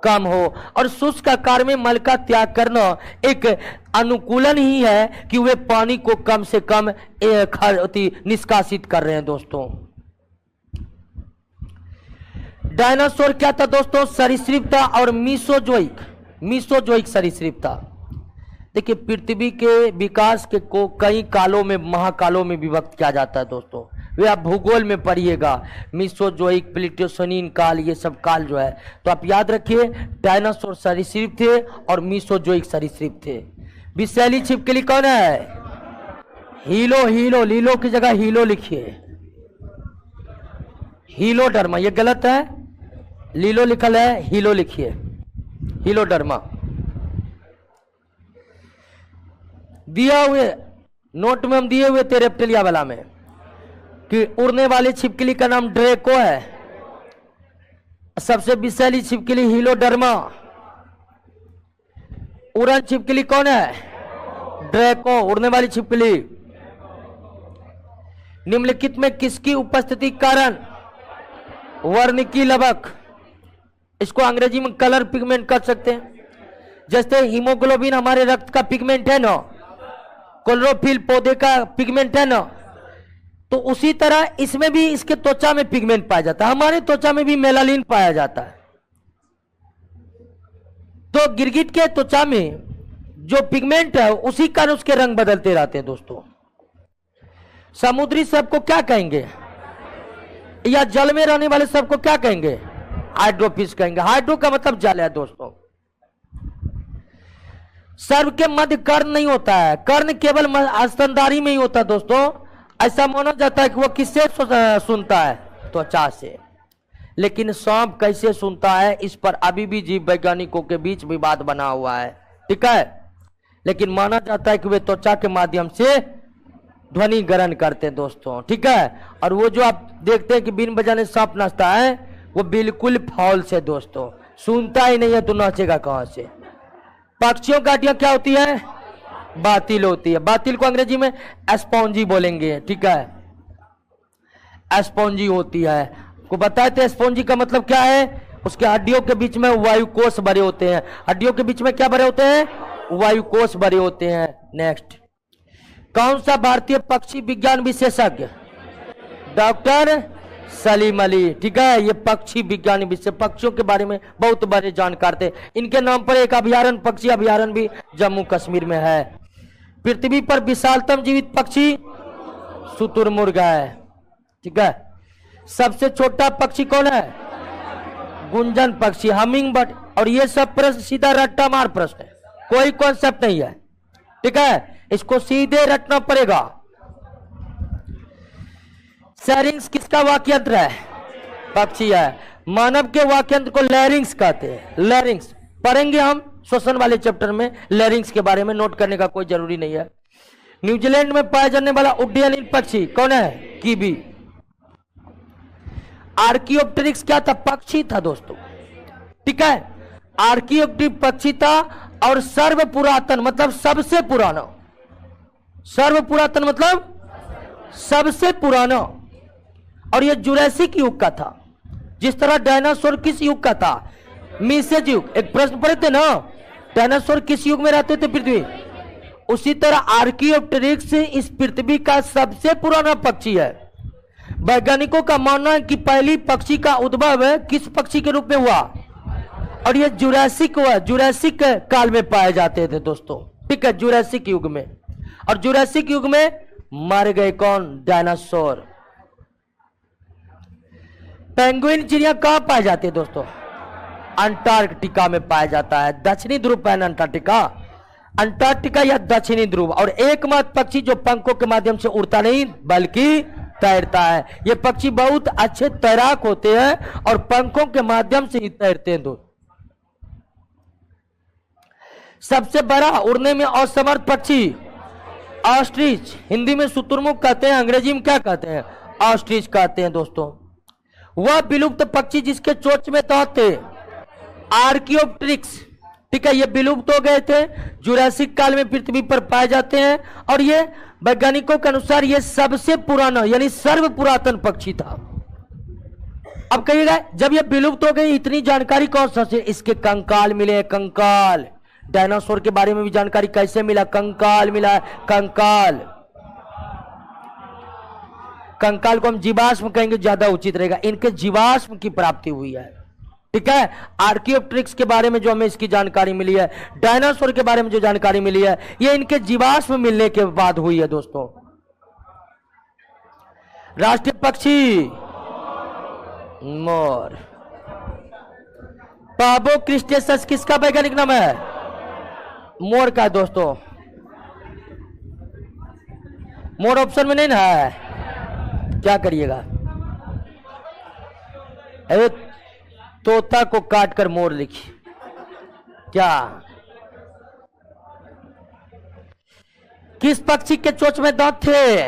कम हो। और शुष्क आकार में मल का त्याग करना एक अनुकूलन ही है कि वे पानी को कम से कम निष्कासित कर रहे हैं। दोस्तों, डायनासोर क्या था दोस्तों? सरीसृप था और मीसोजोइक सरीसृप था। देखिए, पृथ्वी के विकास के को कई कालों में, महाकालों में विभक्त किया जाता है दोस्तों। वे आप भूगोल में पढ़िएगा, मीसोजोइक, प्लेटोसोनिन काल, ये सब काल जो है। तो आप याद रखिए, डायनासोर सरीसृप थे और मीसोजोइक सरीसृप थे। विषैली छिपकली कौन है? हीलो, लीलो की जगह हीलो लिखिए, हीलोडर्मा। ये गलत है, लीलो लिखल है, हीलो लिखिए, हीलोडर्मा। दिया हुए नोट में हम दिए हुए थे रेप्टिलिया वाला में कि उड़ने वाली छिपकली का नाम ड्रैको है, सबसे विषैली छिपकली हीलोडर्मा। उड़न छिपकली कौन है? ड्रैको, उड़ने वाली छिपकली। निम्नलिखित में किसकी उपस्थिति कारण वर्णिकी लवक, इसको अंग्रेजी में कलर पिगमेंट कर सकते हैं। जैसे हीमोग्लोबिन हमारे रक्त का पिगमेंट है ना, क्लोरोफिल पौधे का पिगमेंट है ना, तो उसी तरह इसमें भी, इसके त्वचा में पिगमेंट पाया जाता है। हमारे त्वचा में भी मेलानिन पाया जाता है। तो गिरगिट के त्वचा में जो पिगमेंट है उसी कारण उसके रंग बदलते रहते हैं। दोस्तों, समुद्री सबको क्या कहेंगे, या जल में रहने वाले सबको क्या कहेंगे? हाइड्रोफिश कहेंगे। हाइड्रो का मतलब जल है। दोस्तों, सर्व के मध्य कर्ण नहीं होता है, कर्ण केवल स्तनधारी में ही होता है। दोस्तों, ऐसा माना जाता है कि वो किससे सुनता है? त्वचा से। लेकिन सांप कैसे सुनता है, इस पर अभी भी जीव वैज्ञानिकों के बीच विवाद बना हुआ है। ठीक है, लेकिन माना जाता है कि वे त्वचा के माध्यम से ध्वनि ग्रहण करते हैं। दोस्तों, ठीक है। और वो जो आप देखते हैं कि बिन बजाने सांप नाचता है, वो बिल्कुल फॉल्स है। दोस्तों, सुनता ही नहीं है तो नाचेगा कहां से? पक्षियों की हड्डियां क्या होती है? बातिल होती है। बातिल को अंग्रेजी में एस्पॉन्जी बोलेंगे। ठीक है, एस्पॉन्जी होती है। को बताए थे एस्पॉन्जी का मतलब क्या है? उसके हड्डियों के बीच में वायुकोष भरे होते हैं। हड्डियों के बीच में क्या भरे होते हैं? वायुकोष भरे होते हैं। नेक्स्ट, कौन सा भारतीय पक्षी विज्ञान विशेषज्ञ? डॉक्टर सलीम अली। ठीक है, ये पक्षी विज्ञानी विषय, पक्षियों के बारे में बहुत बड़े जानकार थे। इनके नाम पर एक अभयारण्य, पक्षी अभयारण्य भी जम्मू कश्मीर में है। पृथ्वी पर विशालतम जीवित पक्षी शुतुरमुर्ग है। ठीक है, सबसे छोटा पक्षी कौन है? गुंजन पक्षी, हमिंग बर्ड। और ये सब प्रश्न सीधा रट्टा मार प्रश्न है, कोई कॉन्सेप्ट नहीं है। ठीक है, इसको सीधे रटना पड़ेगा। सैरिंग्स किसका वाक्यंत्र है? पक्षी है। मानव के वाक्यंत्र को लैरिंग्स कहते हैं। लैरिंग्स पढ़ेंगे हम श्वसन वाले चैप्टर में। लैरिंग्स के बारे में नोट करने का कोई जरूरी नहीं है। न्यूजीलैंड में पाया जाने वाला उड्डयनहीन पक्षी कौन है? कीवी। आर्कियोप्टेरिक्स क्या था? पक्षी था। दोस्तों, ठीक है, आर्कियोप्टेरिक्स पक्षी था। और सर्व पुरातन मतलब सबसे पुराना, सर्व पुरातन मतलब सबसे पुराना। और यह जुरैसिक युग का था। जिस तरह डायनासोर किस युग का था? मीसेज युग। एक प्रश्न पढ़े थे ना, डायनासोर किस युग में रहते थे? पृथ्वी। उसी तरह आर्कियोप्टेरिक्स इस पृथ्वी का सबसे पुराना पक्षी है। वैज्ञानिकों का मानना है कि पहली पक्षी का उद्भव किस पक्षी के रूप में हुआ? और ये जुरैसिक हुआ, जुरैसिक काल में पाए जाते थे। दोस्तों, ठीक है, जुरैसिक युग में। और जुरैसिक युग में मर गए कौन? डायनासोर। पेंगुइन चिड़िया कहां पाए जाते हैं? दोस्तों, अंटार्कटिका में पाया जाता है। दक्षिणी ध्रुव पर अंटार्कटिका, अंटार्कटिका या दक्षिणी ध्रुव। और एकमात्र पक्षी जो पंखों के माध्यम से उड़ता नहीं बल्कि तैरता है। ये पक्षी बहुत अच्छे तैराक होते हैं और पंखों के माध्यम से ही तैरते हैं। दोस्तों, सबसे बड़ा उड़ने में असमर्थ पक्षी ऑस्ट्रिच, हिंदी में शुतुरमुर्ग कहते हैं, अंग्रेजी में क्या कहते हैं? ऑस्ट्रिच कहते हैं दोस्तों। वह विलुप्त पक्षी जिसके चोंच में दांत थे, आर्कियोप्टेरिक्स, ठीक है, ये विलुप्त हो गए थे, जुरासिक काल में पृथ्वी पर पाए जाते हैं, और ये वैज्ञानिकों के अनुसार ये सबसे पुराना यानी सर्व पुरातन पक्षी था। अब कहिएगा जब ये विलुप्त हो गई, इतनी जानकारी कौन सा से? इसके कंकाल मिले, कंकाल। डायनासोर के बारे में भी जानकारी कैसे मिला? कंकाल मिला, कंकाल। कंकाल को हम जीवाश्म कहेंगे, ज्यादा उचित रहेगा। इनके जीवाश्म की प्राप्ति हुई है, ठीक है। आर्कियोप्टेरिक्स के बारे में जो हमें इसकी जानकारी मिली है, डायनासोर के बारे में जो जानकारी मिली है, ये इनके जीवाश्म मिलने के बाद हुई है दोस्तों। राष्ट्रीय पक्षी मोर। पाबो क्रिस्टेसस किसका वैज्ञानिक नाम है? मोर का दोस्तों। मोर ऑप्शन में नहीं ना है, क्या करिएगा? अरे तोता को काटकर मोर लिखी क्या? किस पक्षी के चोंच में दांत थे?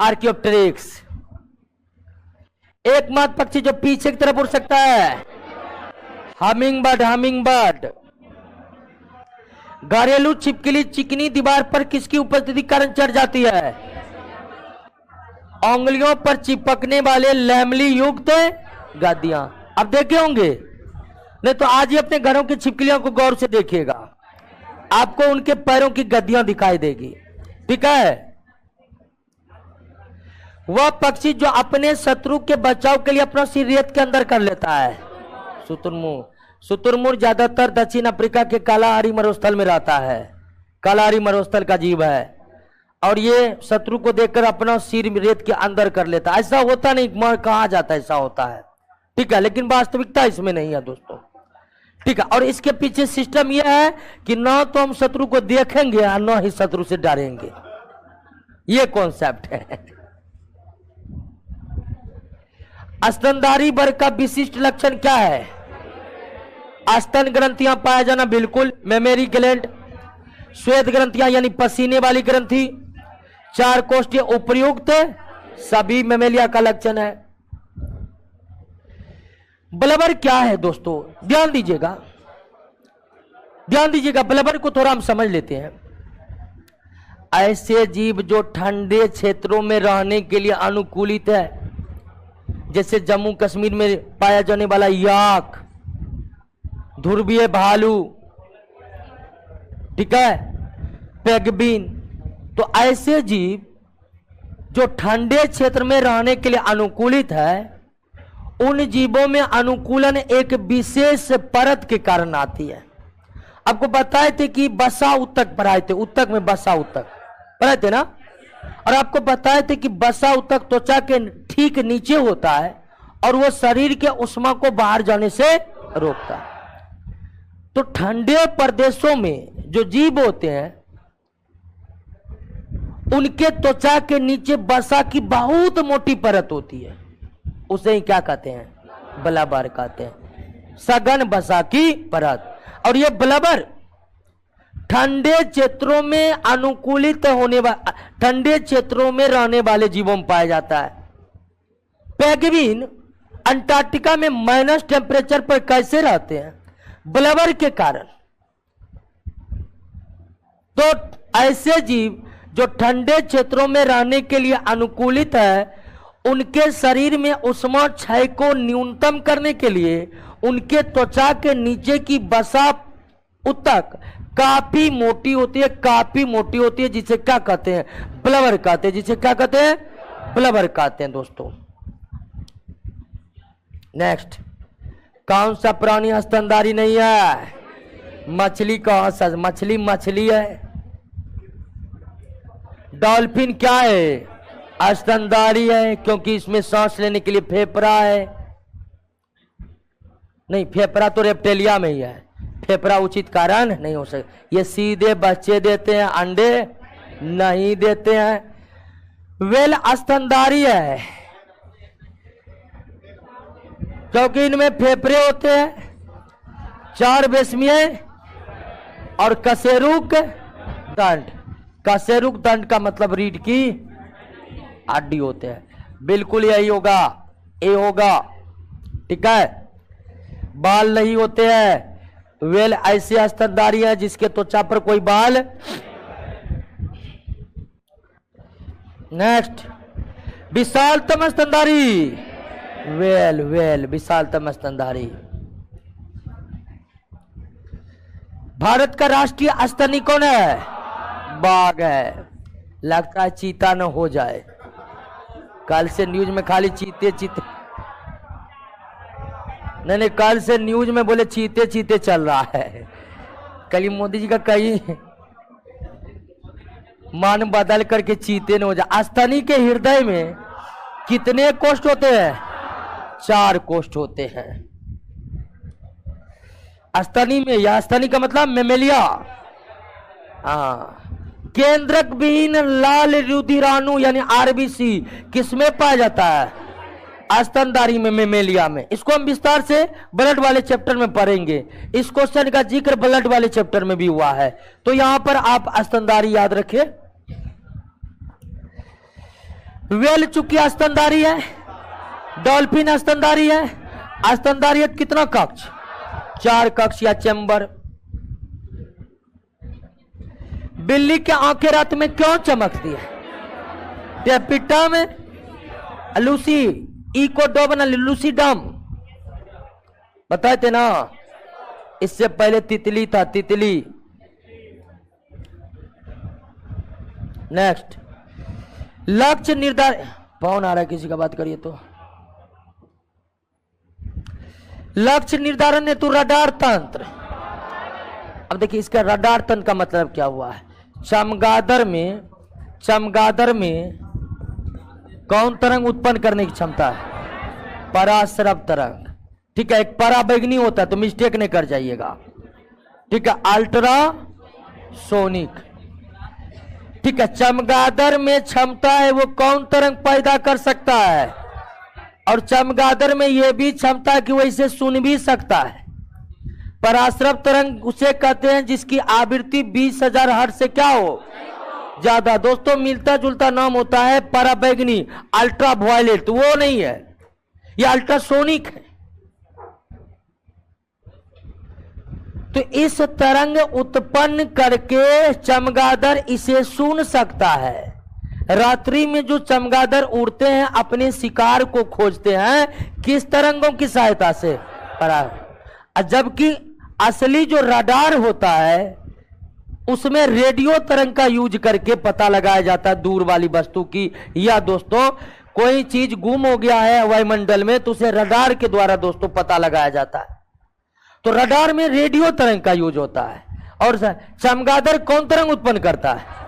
आर्कियोप्टेरिक्स। एकमात्र पक्षी जो पीछे की तरफ उड़ सकता है, हमिंगबर्ड, हमिंगबर्ड। घरेलू छिपकली चिकनी दीवार पर किसकी उपस्थिति के कारण चढ़ जाती है? उंगलियों पर चिपकने वाले लैमली युक्त गद्दियां। अब देखे होंगे, नहीं तो आज ही अपने घरों की छिपकलियों को गौर से देखिएगा, आपको उनके पैरों की गद्दियां दिखाई देगी, ठीक है। वह पक्षी जो अपने शत्रु के बचाव के लिए अपना सिर रेत के अंदर कर लेता है, शुतुरमुर्ग। शुतुरमुर्ग ज्यादातर दक्षिण अफ्रीका के कालाहारी मरुस्थल में रहता है, कालाहारी मरुस्थल का जीव है, और ये शत्रु को देखकर अपना सिर रेत के अंदर कर लेता है। ऐसा होता नहीं, मर कहा जाता है ऐसा होता है, ठीक है, लेकिन वास्तविकता इसमें नहीं है दोस्तों, ठीक है। और इसके पीछे सिस्टम यह है कि ना तो हम शत्रु को देखेंगे और ना ही शत्रु से डरेंगे, ये कॉन्सेप्ट है। स्तनधारी वर्ग का विशिष्ट लक्षण क्या है? स्तन ग्रंथियां पाया जाना, बिल्कुल। मेमोरी ग्लैंड, श्वेत ग्रंथियां यानी पसीने वाली ग्रंथि, चार कोष्ठीय उपर्युक्त सभी मेमेलिया का लक्षण है। ब्लबर क्या है दोस्तों? ध्यान दीजिएगा, ध्यान दीजिएगा, ब्लबर को थोड़ा हम समझ लेते हैं। ऐसे जीव जो ठंडे क्षेत्रों में रहने के लिए अनुकूलित है, जैसे जम्मू कश्मीर में पाया जाने वाला याक, ध्रुवीय भालू, ठीक है, पेंगुइन। तो ऐसे जीव जो ठंडे क्षेत्र में रहने के लिए अनुकूलित है, उन जीवों में अनुकूलन एक विशेष परत के कारण आती है। आपको बताए थे कि बसा उत्तक पढ़ाए थे, उत्तक में बसा उत्तक पढ़ाए थे ना, और आपको बताए थे कि बसा उत्तक त्वचा के ठीक नीचे होता है और वो शरीर के उष्मा को बाहर जाने से रोकता है। तो ठंडे प्रदेशों में जो जीव होते हैं, उनके त्वचा के नीचे बसा की बहुत मोटी परत होती है, उसे ही क्या कहते हैं? ब्लबर कहते हैं, सघन बसा की परत। और ये ब्लबर ठंडे क्षेत्रों में अनुकूलित होने वाले, ठंडे क्षेत्रों में रहने वाले जीवों में पाया जाता है। पेंगुइन अंटार्कटिका में माइनस टेम्परेचर पर कैसे रहते हैं? ब्लबर के कारण। तो ऐसे जीव जो ठंडे क्षेत्रों में रहने के लिए अनुकूलित है, उनके शरीर में उष्मा क्षय को न्यूनतम करने के लिए उनके त्वचा के नीचे की बसा उत्तक काफी मोटी होती है, काफी मोटी होती है, जिसे क्या कहते हैं? ब्लबर कहते हैं, जिसे क्या कहते हैं? ब्लबर कहते हैं दोस्तों। नेक्स्ट, कौन सा प्राणी स्तनधारी नहीं है? मछली का, मछली मछली है। डॉल्फिन क्या है? स्तनधारी है, क्योंकि इसमें सांस लेने के लिए फेफड़ा है। नहीं, फेफड़ा तो रेप्टेलिया में ही है, फेफड़ा उचित कारण नहीं हो सकता। ये सीधे बच्चे देते हैं, अंडे नहीं देते हैं। वेल स्तनधारी है क्योंकि इनमें फेफड़े होते हैं, चार बेसमियां और कशेरुक दंड। कशेरुक दंड का मतलब रीढ़ की हड्डी होते हैं। बिल्कुल यही होगा, ए होगा। ठीक है, बाल नहीं होते हैं। वेल ऐसे स्तनधारी है जिसके त्वचा पर कोई बाल। नेक्स्ट, विशालतम स्तनधारी। वेल विशालतम स्तनधारी। भारत का राष्ट्रीय स्तनी कौन है? बाघ है। लगता है चीता न हो जाए, कल से न्यूज में खाली चीते चीते, नहीं कल से न्यूज में बोले चीते चीते चल रहा है। कल मोदी जी का कहीं मान बदल करके चीते न हो जाए। स्तनी के हृदय में कितने कोष्ठ होते हैं? 4 कोष्ठ होते हैं स्तनी में। या स्तनी का मतलब मेमेलिया। हाँ, केंद्रक विहीन लाल रुधिराणु यानी आरबीसी किसमें पाया जाता है? स्तनधारी में, मेमेलिया में। इसको हम विस्तार से ब्लड वाले चैप्टर में पढ़ेंगे। इस क्वेश्चन का जिक्र ब्लड वाले चैप्टर में भी हुआ है, तो यहां पर आप स्तनधारी याद रखिए। वेल चूंकि स्तनधारी है, डॉल्फिन स्तनधारी है। स्तनधारी कितना कक्ष? 4 कक्ष या चैम्बर। बिल्ली की आंखें रात में क्यों चमकती है? टेपिटा में लूसी इकोडोबन लूसीडम बताए थे ना। इससे पहले तितली था, तितली। नेक्स्ट, लक्ष्य निर्धारण। कौन आ रहा है? किसी का बात करिए तो। लक्ष्य निर्धारण हेतु रडार तंत्र। अब देखिए इसका रडार तंत्र का मतलब क्या हुआ है। चमगादड़ में कौन तरंग उत्पन्न करने की क्षमता है? पराश्रव तरंग। ठीक है, एक पराबैंगनी होता है, तो मिस्टेक नहीं कर जाइएगा। ठीक है, अल्ट्रासोनिक। ठीक है, चमगादड़ में क्षमता है वो कौन तरंग पैदा कर सकता है, और चमगादड़ में यह भी क्षमता है कि वो इसे सुन भी सकता है। पराश्रव तरंग उसे कहते हैं जिसकी आवृत्ति 20,000 हर्ट्ज से क्या हो? ज्यादा। दोस्तों मिलता जुलता नाम होता है पराबैंगनी, अल्ट्रा वायलेट, तो वो नहीं है, ये अल्ट्रासोनिक है। तो इस तरंग उत्पन्न करके चमगादड़ इसे सुन सकता है। रात्रि में जो चमगादड़ उड़ते हैं अपने शिकार को खोजते हैं किस तरंगों की सहायता से? जबकि असली जो रडार होता है उसमें रेडियो तरंग का यूज करके पता लगाया जाता है दूर वाली वस्तु की। या दोस्तों कोई चीज गुम हो गया है वायुमंडल में तो उसे रडार के द्वारा दोस्तों पता लगाया जाता है। तो रडार में रेडियो तरंग का यूज होता है। और चमगादड़ कौन तरंग उत्पन्न करता है?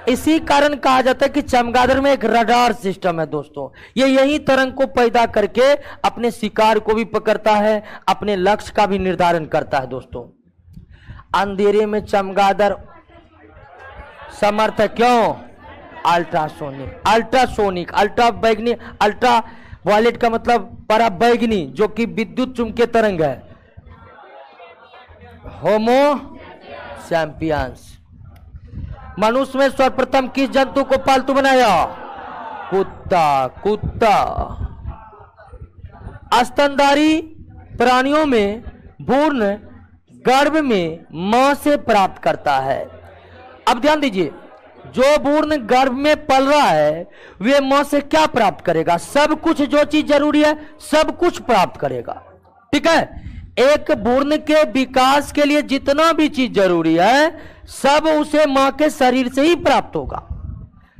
इसी कारण कहा जाता है कि चमगादड़ में एक रडार सिस्टम है दोस्तों। ये यही तरंग को पैदा करके अपने शिकार को भी पकड़ता है, अपने लक्ष्य का भी निर्धारण करता है दोस्तों। अंधेरे में चमगादड़ समर्थ है, क्यों? अल्ट्रासोनिक। अल्ट्रासोनिक, अल्ट्रा बैगनी, अल्ट्रा वायलेट का मतलब पराबैंगनी, जो कि विद्युत चुंबकीय तरंग है। Homo sapiens. मनुष्य में सर्वप्रथम किस जंतु को पालतू बनाया? कुत्ता। कुत्ता। स्तनधारी प्राणियों में भ्रूण गर्भ में मां से प्राप्त करता है। अब ध्यान दीजिए, जो भ्रूण गर्भ में पल रहा है वे मां से क्या प्राप्त करेगा? सब कुछ, जो चीज जरूरी है सब कुछ प्राप्त करेगा। ठीक है, एक भ्रूण के विकास के लिए जितना भी चीज जरूरी है सब उसे मां के शरीर से ही प्राप्त होगा।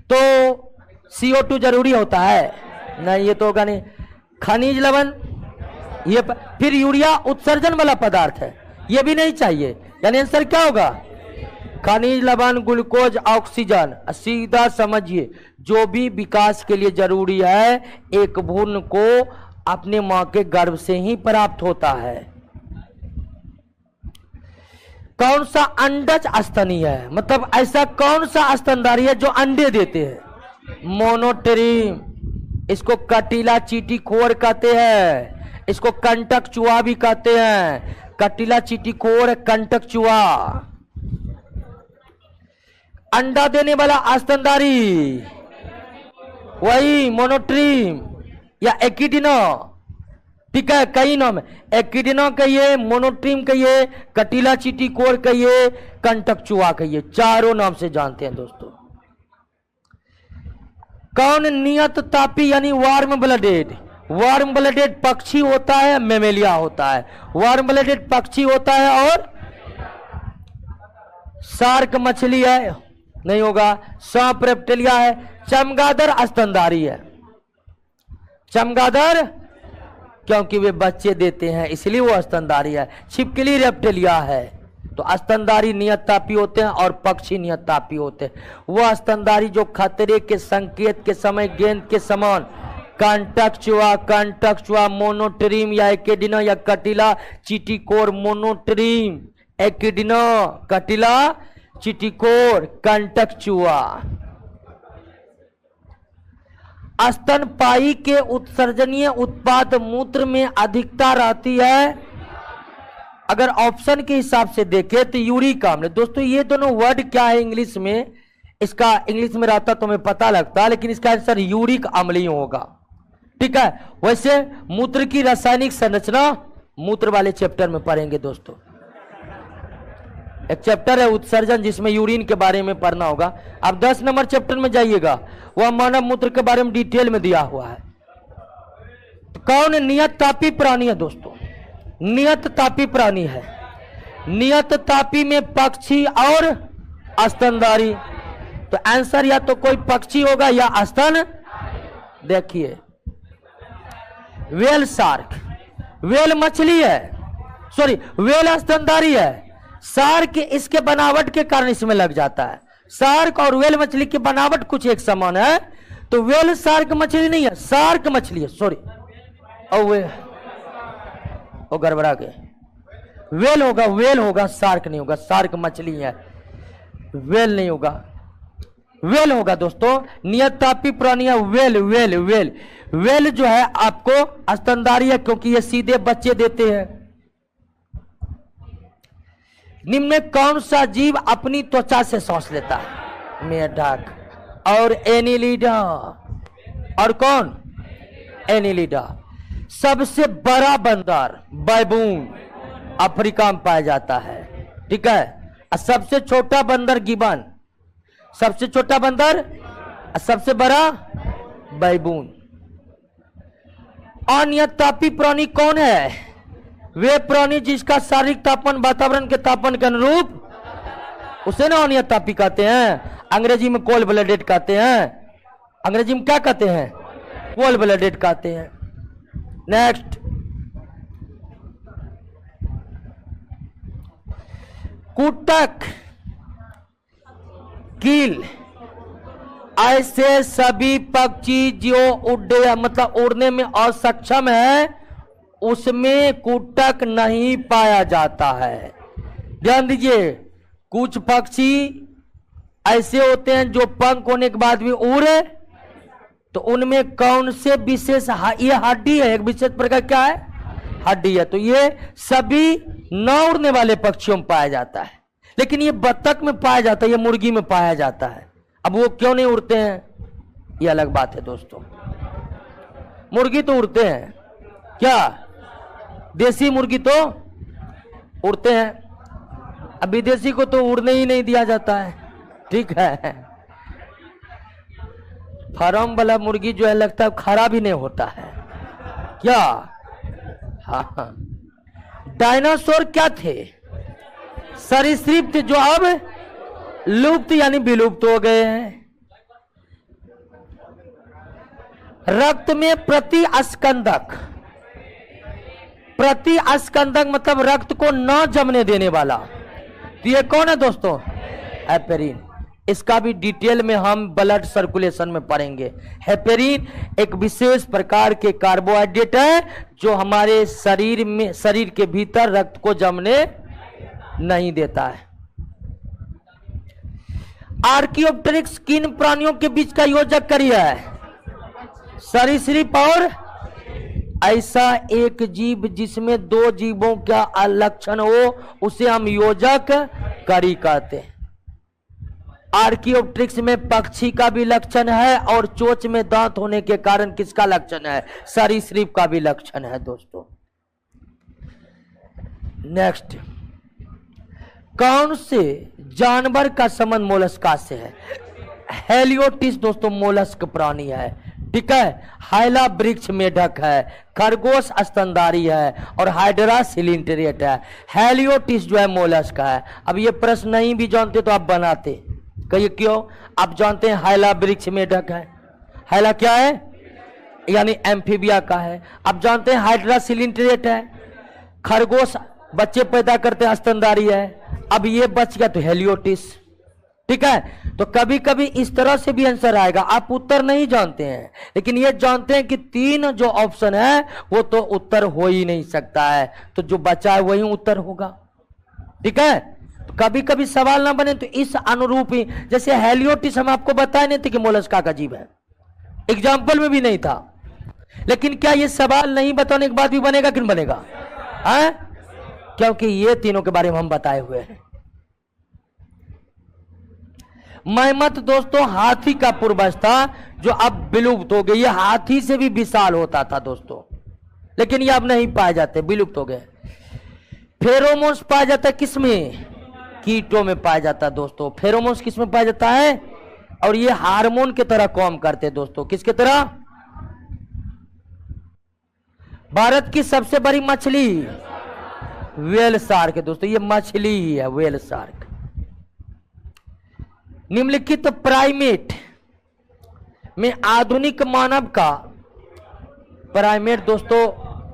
तो CO2 जरूरी होता है? नहीं, ये तो होगा नहीं। खनिज लवण, ये फिर यूरिया उत्सर्जन वाला पदार्थ है, ये भी नहीं चाहिए। यानी आंसर क्या होगा? खनिज लवण, ग्लूकोज, ऑक्सीजन। सीधा समझिए, जो भी विकास के लिए जरूरी है एक भ्रूण को अपने मां के गर्भ से ही प्राप्त होता है। कौन सा अंडज स्तनी है? मतलब ऐसा कौन सा स्तनधारी है जो अंडे देते हैं? मोनोट्रीम। इसको कटीला चींटीखोर कहते हैं, इसको कंटक चूहा भी कहते हैं। कटीला चींटीखोर, कंटक चूहा। अंडा देने वाला स्तनधारी वही मोनोट्रीम या एकिडिना, ठीक है, कई नाम है, एकिडिना कहिए, मोनोट्रीम कहिए, कटीला चिटिकोर कहिए, कंटकचुआ कहिए, चारों नाम से जानते हैं दोस्तों। कौन नियत तापी यानी वार्म ब्लडेड? वार्म ब्लडेड पक्षी होता है, मेमेलिया होता है। वार्म ब्लडेड पक्षी होता है और शार्क मछली है, नहीं होगा। सांप रेप्टिलिया है। चमगादड़ स्तनधारी है। चमगादड़ क्योंकि वे बच्चे देते हैं इसलिए वो स्तनधारी है। छिपकली रेप्टिलिया है। तो स्तनधारी नियत तापी होते हैं और पक्षी नियत तापी होते हैं। वह स्तनधारी जो खतरे के संकेत के समय गेंद के समान कंटकचुआ, मोनोट्रीम या एकिडिना या कटीला चिटिकोर, मोनोट्रीम, एकिडिना, कटीला चिटिकोर, कंटकचुआ। स्तनपायी के उत्सर्जनीय उत्पाद मूत्र में अधिकता रहती है। अगर ऑप्शन के हिसाब से देखें तो यूरिक अम्ल। दोस्तों ये दोनों वर्ड क्या है इंग्लिश में, इसका इंग्लिश में रहता तो हमें पता लगता, लेकिन इसका आंसर यूरिक अम्ल ही होगा, ठीक है। वैसे मूत्र की रासायनिक संरचना मूत्र वाले चैप्टर में पढ़ेंगे दोस्तों। एक चैप्टर है उत्सर्जन जिसमें यूरिन के बारे में पढ़ना होगा। अब 10 नंबर चैप्टर में जाइएगा, वह मानव मूत्र के बारे में डिटेल में दिया हुआ है। तो कौन नियत तापी प्राणी है दोस्तों? नियत तापी प्राणी है। नियत तापी में पक्षी और स्तनधारी। तो आंसर या तो कोई पक्षी होगा या स्तन। देखिए वेल शार्क, वेल मछली है, सॉरी वेल स्तनधारी है। शार्क इसके बनावट के कारण इसमें लग जाता है। शार्क और वेल मछली की बनावट कुछ एक समान है, तो वेल शार्क मछली नहीं है, शार्क मछली है, सॉरी। और वे वो गड़बड़ा के वेल होगा, वेल होगा, शार्क नहीं होगा। शार्क मछली है, वेल नहीं होगा, वेल होगा दोस्तों। नियत तापी प्राणी है वेल। वेल वेल वेल जो है आपको स्तनधारी है क्योंकि ये सीधे बच्चे देते हैं। निम्न में कौन सा जीव अपनी त्वचा से सांस लेता है? मेढक और एनिलिडा। और कौन? एनिलिडा। सबसे बड़ा बंदर बैबून अफ्रीका में पाया जाता है, ठीक है। और सबसे छोटा बंदर गिबन। सबसे छोटा बंदर और सबसे बड़ा बैबून। अनियत तापी प्राणी कौन है? वे प्राणी जिसका शारीरिक तापमान वातावरण के तापमान के अनुरूप, उसे ना अनियत तापी कहते हैं। अंग्रेजी में कोल्ड ब्लडेड कहते हैं। अंग्रेजी में क्या कहते हैं? कोल्ड ब्लडेड कहते हैं। नेक्स्ट, कुटक, कील, ऐसे सभी पक्षी जो उड़ने में असक्षम है उसमें कुटक नहीं पाया जाता है। ध्यान दीजिए, कुछ पक्षी ऐसे होते हैं जो पंख होने के बाद भी उड़े, तो उनमें कौन से विशेष, ये हड्डी है, एक विशेष प्रकार क्या है? हड्डी है। तो ये सभी न उड़ने वाले पक्षियों में पाया जाता है, लेकिन ये बत्तख में पाया जाता है, ये मुर्गी में पाया जाता है। अब वो क्यों नहीं उड़ते हैं ये अलग बात है दोस्तों। मुर्गी तो उड़ते हैं, क्या देसी मुर्गी तो उड़ते हैं। अब विदेशी को तो उड़ने ही नहीं दिया जाता है, ठीक है। फार्म वाला मुर्गी जो है लगता है खड़ा भी नहीं होता है, क्या? हाँ, डायनासोर क्या थे? सरीसृप थे जो अब लुप्त यानी विलुप्त हो गए हैं। रक्त में प्रतिस्कंदक, प्रतिस्कंदक मतलब रक्त को न जमने देने वाला, तो ये कौन है दोस्तों? हेपेरिन। इसका भी डिटेल में हम ब्लड सर्कुलेशन में पढ़ेंगे। हेपेरिन एक विशेष प्रकार के कार्बोहाइड्रेट है जो हमारे शरीर के भीतर रक्त को जमने नहीं देता है। आर्कियोप्टेरिक्स किन प्राणियों के बीच का योजक करिए है? सरीसृप और ऐसा एक जीव जिसमें दो जीवों का लक्षण हो उसे हम योजक करी कहते हैं। आर्कियोप्टेरिक्स में पक्षी का भी लक्षण है और चोंच में दांत होने के कारण किसका लक्षण है? सरीसृप का भी लक्षण है दोस्तों। नेक्स्ट, कौन से जानवर का संबंध मोलस्का से है? हेलियोटिस दोस्तों मोलस्क प्राणी है, ठीक है। हाइला वृक्ष मेढक है, खरगोश स्तनधारी है और हाइड्रा सिलिंड्रेट है। हेलियोटिस जो है मोलस्क है। अब ये प्रश्न नहीं भी जानते तो आप बनाते, कहिए क्यों? आप जानते हैं हाइला वृक्ष मेढक है, हाइला क्या है? यानी एम्फीबिया का है। आप जानते हैं हाइड्रा सिलिंड्रेट है, खरगोश बच्चे पैदा करते हैं स्तनधारी है। अब ये बच गया तो हेलियोटिस, ठीक है। तो कभी कभी इस तरह से भी आंसर आएगा, आप उत्तर नहीं जानते हैं लेकिन ये जानते हैं कि 3 जो ऑप्शन है वो तो उत्तर हो ही नहीं सकता है, तो जो बचा है वही उत्तर होगा, ठीक है। तो कभी कभी सवाल ना बने तो इस अनुरूप ही, जैसे हेलियोटिस हम आपको बताए नहीं थे कि मोलस्का का जीव है, एग्जाम्पल में भी नहीं था, लेकिन क्या ये सवाल नहीं बताने के बाद भी बनेगा कि नहीं बनेगा? है, क्योंकि ये तीनों के बारे में हम बताए हुए हैं। मैमथ दोस्तों हाथी का पूर्वज था जो अब विलुप्त हो गई। ये हाथी से भी विशाल होता था दोस्तों, लेकिन ये अब नहीं पाए जाते, विलुप्त हो गए। फेरोमोन्स पाया जाता है किसमें? कीटों में पाया जाता है दोस्तों। फेरोमोन्स किसमें पाया जाता है? और ये हार्मोन की तरह काम करते हैं दोस्तों। किसके तरह? भारत की सबसे बड़ी मछली व्हेल शार्क है दोस्तों, ये मछली ही है व्हेल शार्क। निम्नलिखित प्राइमेट में आधुनिक मानव का, प्राइमेट दोस्तों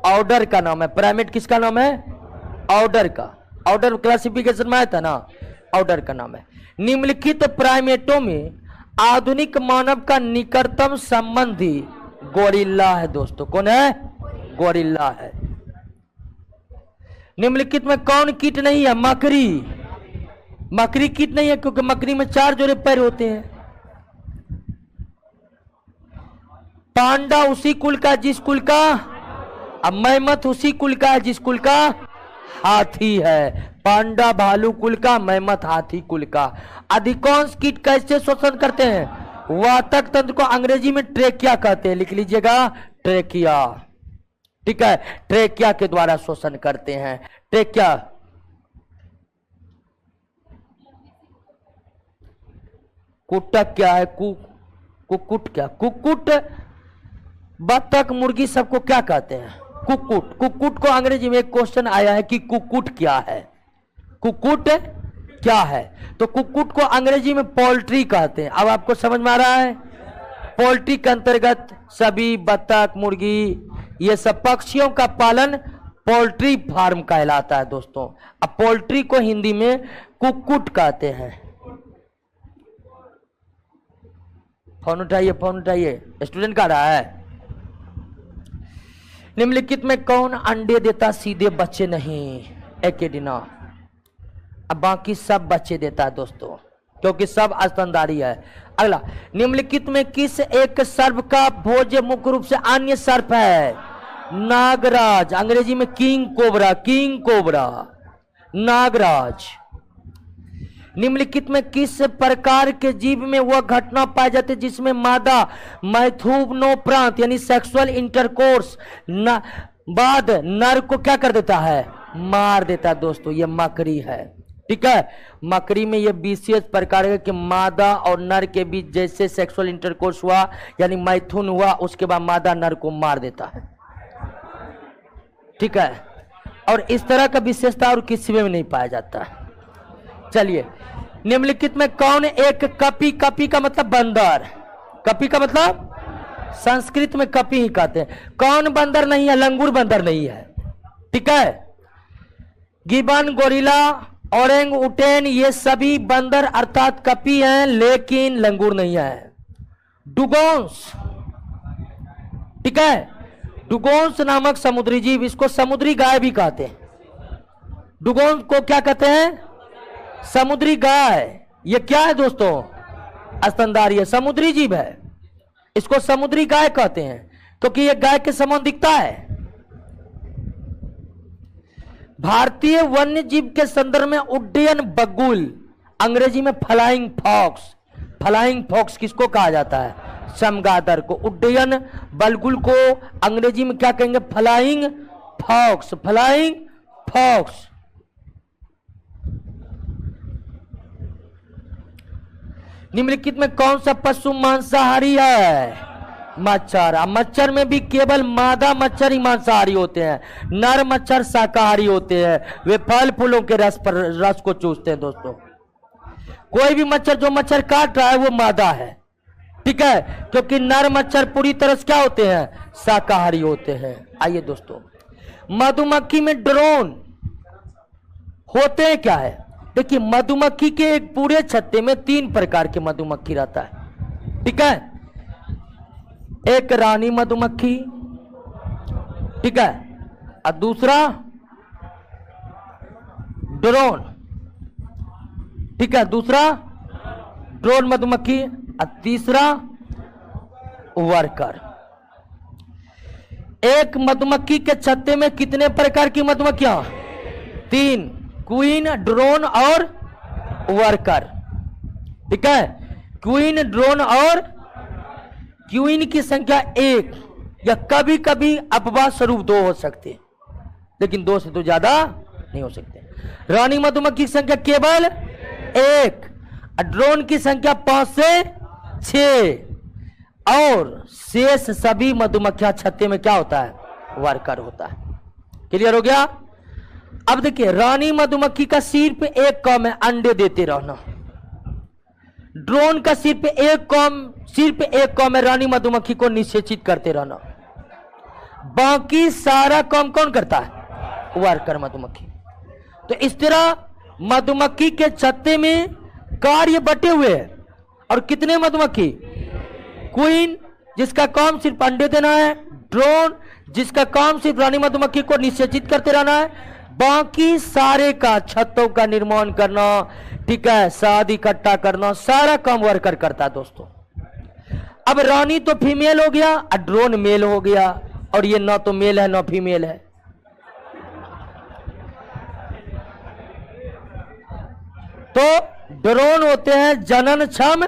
ऑर्डर का नाम है। प्राइमेट किसका नाम है? ऑर्डर का, ऑर्डर क्लासिफिकेशन में आया था ना, ऑर्डर का नाम है। निम्नलिखित प्राइमेटों में आधुनिक मानव का निकटतम संबंधी गोरिल्ला है दोस्तों। कौन है? गोरिल्ला है। निम्नलिखित में कौन कीट नहीं है? मकड़ी। मकड़ी कीट नहीं है क्योंकि मकड़ी में 4 जोड़े पैर होते हैं। पांडा उसी कुल का जिस कुल का, अब मैमथ उसी कुल का है जिस कुल का हाथी है। पांडा भालू कुल का, मैमथ हाथी कुल का। अधिकांश कीट कैसे शोषण करते हैं? वातक तंत्र को अंग्रेजी में ट्रेकिया कहते हैं, लिख लीजिएगा ट्रेकिया, ठीक है। ट्रेकिया के द्वारा शोषण करते हैं। ट्रेकिया कुटक क्या है? कुकुट क्या? कुकुट, बत्तख, मुर्गी सबको क्या कहते हैं? कुकुट। कुकुट को अंग्रेजी में एक क्वेश्चन आया है कि कुकुट क्या है? कुकुट क्या है? तो कुकुट को अंग्रेजी में पोल्ट्री कहते हैं। अब आपको समझ में आ रहा है? पोल्ट्री के अंतर्गत सभी बत्तख, मुर्गी, ये सब पक्षियों का पालन पोल्ट्री फार्म कहलाता है दोस्तों। अब पोल्ट्री को हिंदी में कुक्कुट कहते हैं। फोन उठाइए, फोन उठाइए, स्टूडेंट का रहा है। निम्नलिखित में कौन अंडे देता सीधे बच्चे नहीं? एकेडिना। अब बाकी सब बच्चे देता है दोस्तों क्योंकि सब स्तनधारी है। अगला, निम्नलिखित में किस एक सर्प का भोज्य मुख्य रूप से अन्य सर्प है? नागराज, अंग्रेजी में किंग कोबरा, किंग कोबरा, नागराज। निम्नलिखित में किस प्रकार के जीव में वह घटना पाई जाती है जिसमें मादा मैथुनोप्रांत यानी सेक्सुअल इंटरकोर्स बाद नर को क्या कर देता है? मार देता है दोस्तों। ये मकड़ी है, ठीक है। मकड़ी में ये विशेष प्रकार है कि मादा और नर के बीच जैसे सेक्सुअल इंटरकोर्स हुआ यानी मैथुन हुआ, उसके बाद मादा नर को मार देता है, ठीक है। और इस तरह का विशेषता और किसी में नहीं पाया जाता है। चलिए, निम्नलिखित में कौन एक कपी, कपी का मतलब बंदर, कपी का मतलब संस्कृत में कपी ही कहते हैं, कौन बंदर नहीं है? लंगूर बंदर नहीं है, ठीक है। गिबन, गोरिल्ला, ओरेंग उटेन ये सभी बंदर अर्थात कपी हैं लेकिन लंगूर नहीं है। डुगोंस, ठीक है। डुगोंस नामक समुद्री जीव, इसको समुद्री गाय भी कहते हैं। डुगोंस को क्या कहते हैं? समुद्री गाय। ये क्या है दोस्तों? स्तनधारी है, समुद्री जीव है, इसको समुद्री गाय कहते हैं क्योंकि ये गाय के समान दिखता है। भारतीय वन्य जीव के संदर्भ में उड्डयन बगुल अंग्रेजी में फ्लाइंग फॉक्स। फ्लाइंग फॉक्स किसको कहा जाता है? चमगादड़ को। उड्डयन बलगुल को अंग्रेजी में क्या कहेंगे? Flying fox. Flying fox. निम्नलिखित में कौन सा पशु मांसाहारी है? मच्छर। मच्छर में भी केवल मादा मच्छर ही मांसाहारी होते हैं, नर मच्छर शाकाहारी होते हैं। वे फल फूलों के रस को चूसते हैं दोस्तों। कोई भी मच्छर जो मच्छर काट रहा है वो मादा है, ठीक है, क्योंकि नर मच्छर पूरी तरह से क्या होते हैं? शाकाहारी होते हैं। आइए दोस्तों, मधुमक्खी में ड्रोन होते हैं क्या है? देखिए, मधुमक्खी के एक पूरे छत्ते में 3 प्रकार के मधुमक्खी रहता है, ठीक है। एक रानी मधुमक्खी, ठीक है, और दूसरा ड्रोन, ठीक है, दूसरा ड्रोन मधुमक्खी और तीसरा वर्कर। एक मधुमक्खी के छत्ते में कितने प्रकार की मधुमक्खियां? 3, क्वीन, ड्रोन और वर्कर, ठीक है। क्वीन, ड्रोन और क्वीन की संख्या 1 या कभी कभी अपवाद स्वरूप 2 हो सकते, लेकिन 2 से तो ज्यादा नहीं हो सकते। रानी मधुमक्खी की संख्या केवल 1, ड्रोन की संख्या 5 से 6 और शेष सभी मधुमक्खियां छत्ते में क्या होता है? वर्कर होता है। क्लियर हो गया? अब देखिए, रानी मधुमक्खी का सिर्फ एक काम है अंडे देते रहना। ड्रोन का सिर्फ एक काम है रानी मधुमक्खी को निषेचित करते रहना। बाकी सारा काम कौन करता है? वर्कर मधुमक्खी। तो इस तरह मधुमक्खी के छत्ते में कार्य बटे हुए हैं। और कितने मधुमक्खी? क्वीन जिसका काम सिर्फ अंडे देना है, ड्रोन जिसका काम सिर्फ रानी मधुमक्खी को निषेचित करते रहना है, बाकी सारे का छत्तों का निर्माण करना, ठीक है, शहद इकट्ठा करना, सारा काम वर्कर करता है दोस्तों। अब रानी तो फीमेल हो गया और ड्रोन मेल हो गया, और ये ना तो मेल है ना फीमेल है। तो ड्रोन होते हैं जननक्षम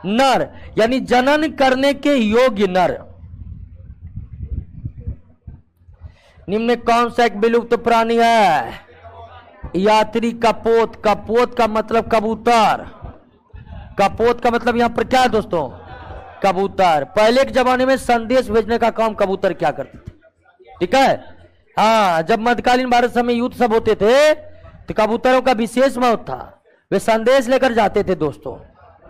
नर, यानी जनन करने के योग्य नर। निम्न में कौन सा एक विलुप्त प्राणी है? यात्री कपोत। कपोत का मतलब कबूतर। कपोत का मतलब यहां पर क्या है दोस्तों? कबूतर। पहले के जमाने में संदेश भेजने का काम कबूतर क्या करते थे, ठीक है। हाँ, जब मध्यकालीन भारत समय युद्ध सब होते थे तो कबूतरों का विशेष महत्व था, वे संदेश लेकर जाते थे दोस्तों,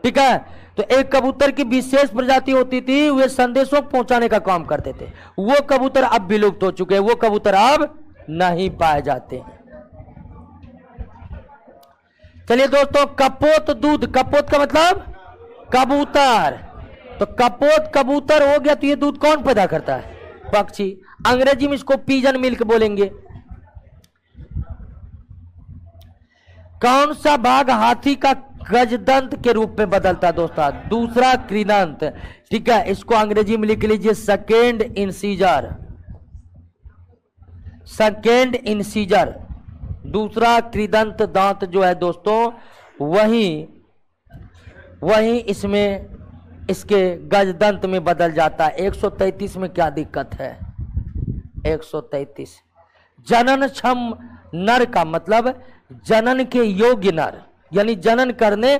ठीक है। तो एक कबूतर की विशेष प्रजाति होती थी, वे संदेशों पहुंचाने का काम करते थे। वो कबूतर अब विलुप्त हो चुके हैं, वो कबूतर अब नहीं पाए जाते हैं। चलिए दोस्तों, कपोत दूध। कपोत का मतलब कबूतर। तो कपोत कबूतर हो गया, तो ये दूध कौन पैदा करता है? पक्षी। अंग्रेजी में इसको पिजन मिल्क बोलेंगे। कौन सा भाग हाथी का गजदंत के रूप में बदलता है दोस्तों? दूसरा कृदंत, ठीक है। इसको अंग्रेजी में लिख लीजिए सेकेंड इंसीजर। सेकेंड इंसीजर, दूसरा कृदंत दांत जो है दोस्तों, वही इसमें इसके गजदंत में बदल जाता है। 133 में क्या दिक्कत है? 133। जननक्षम नर का मतलब जनन के योग्य नर, यानी जनन करने।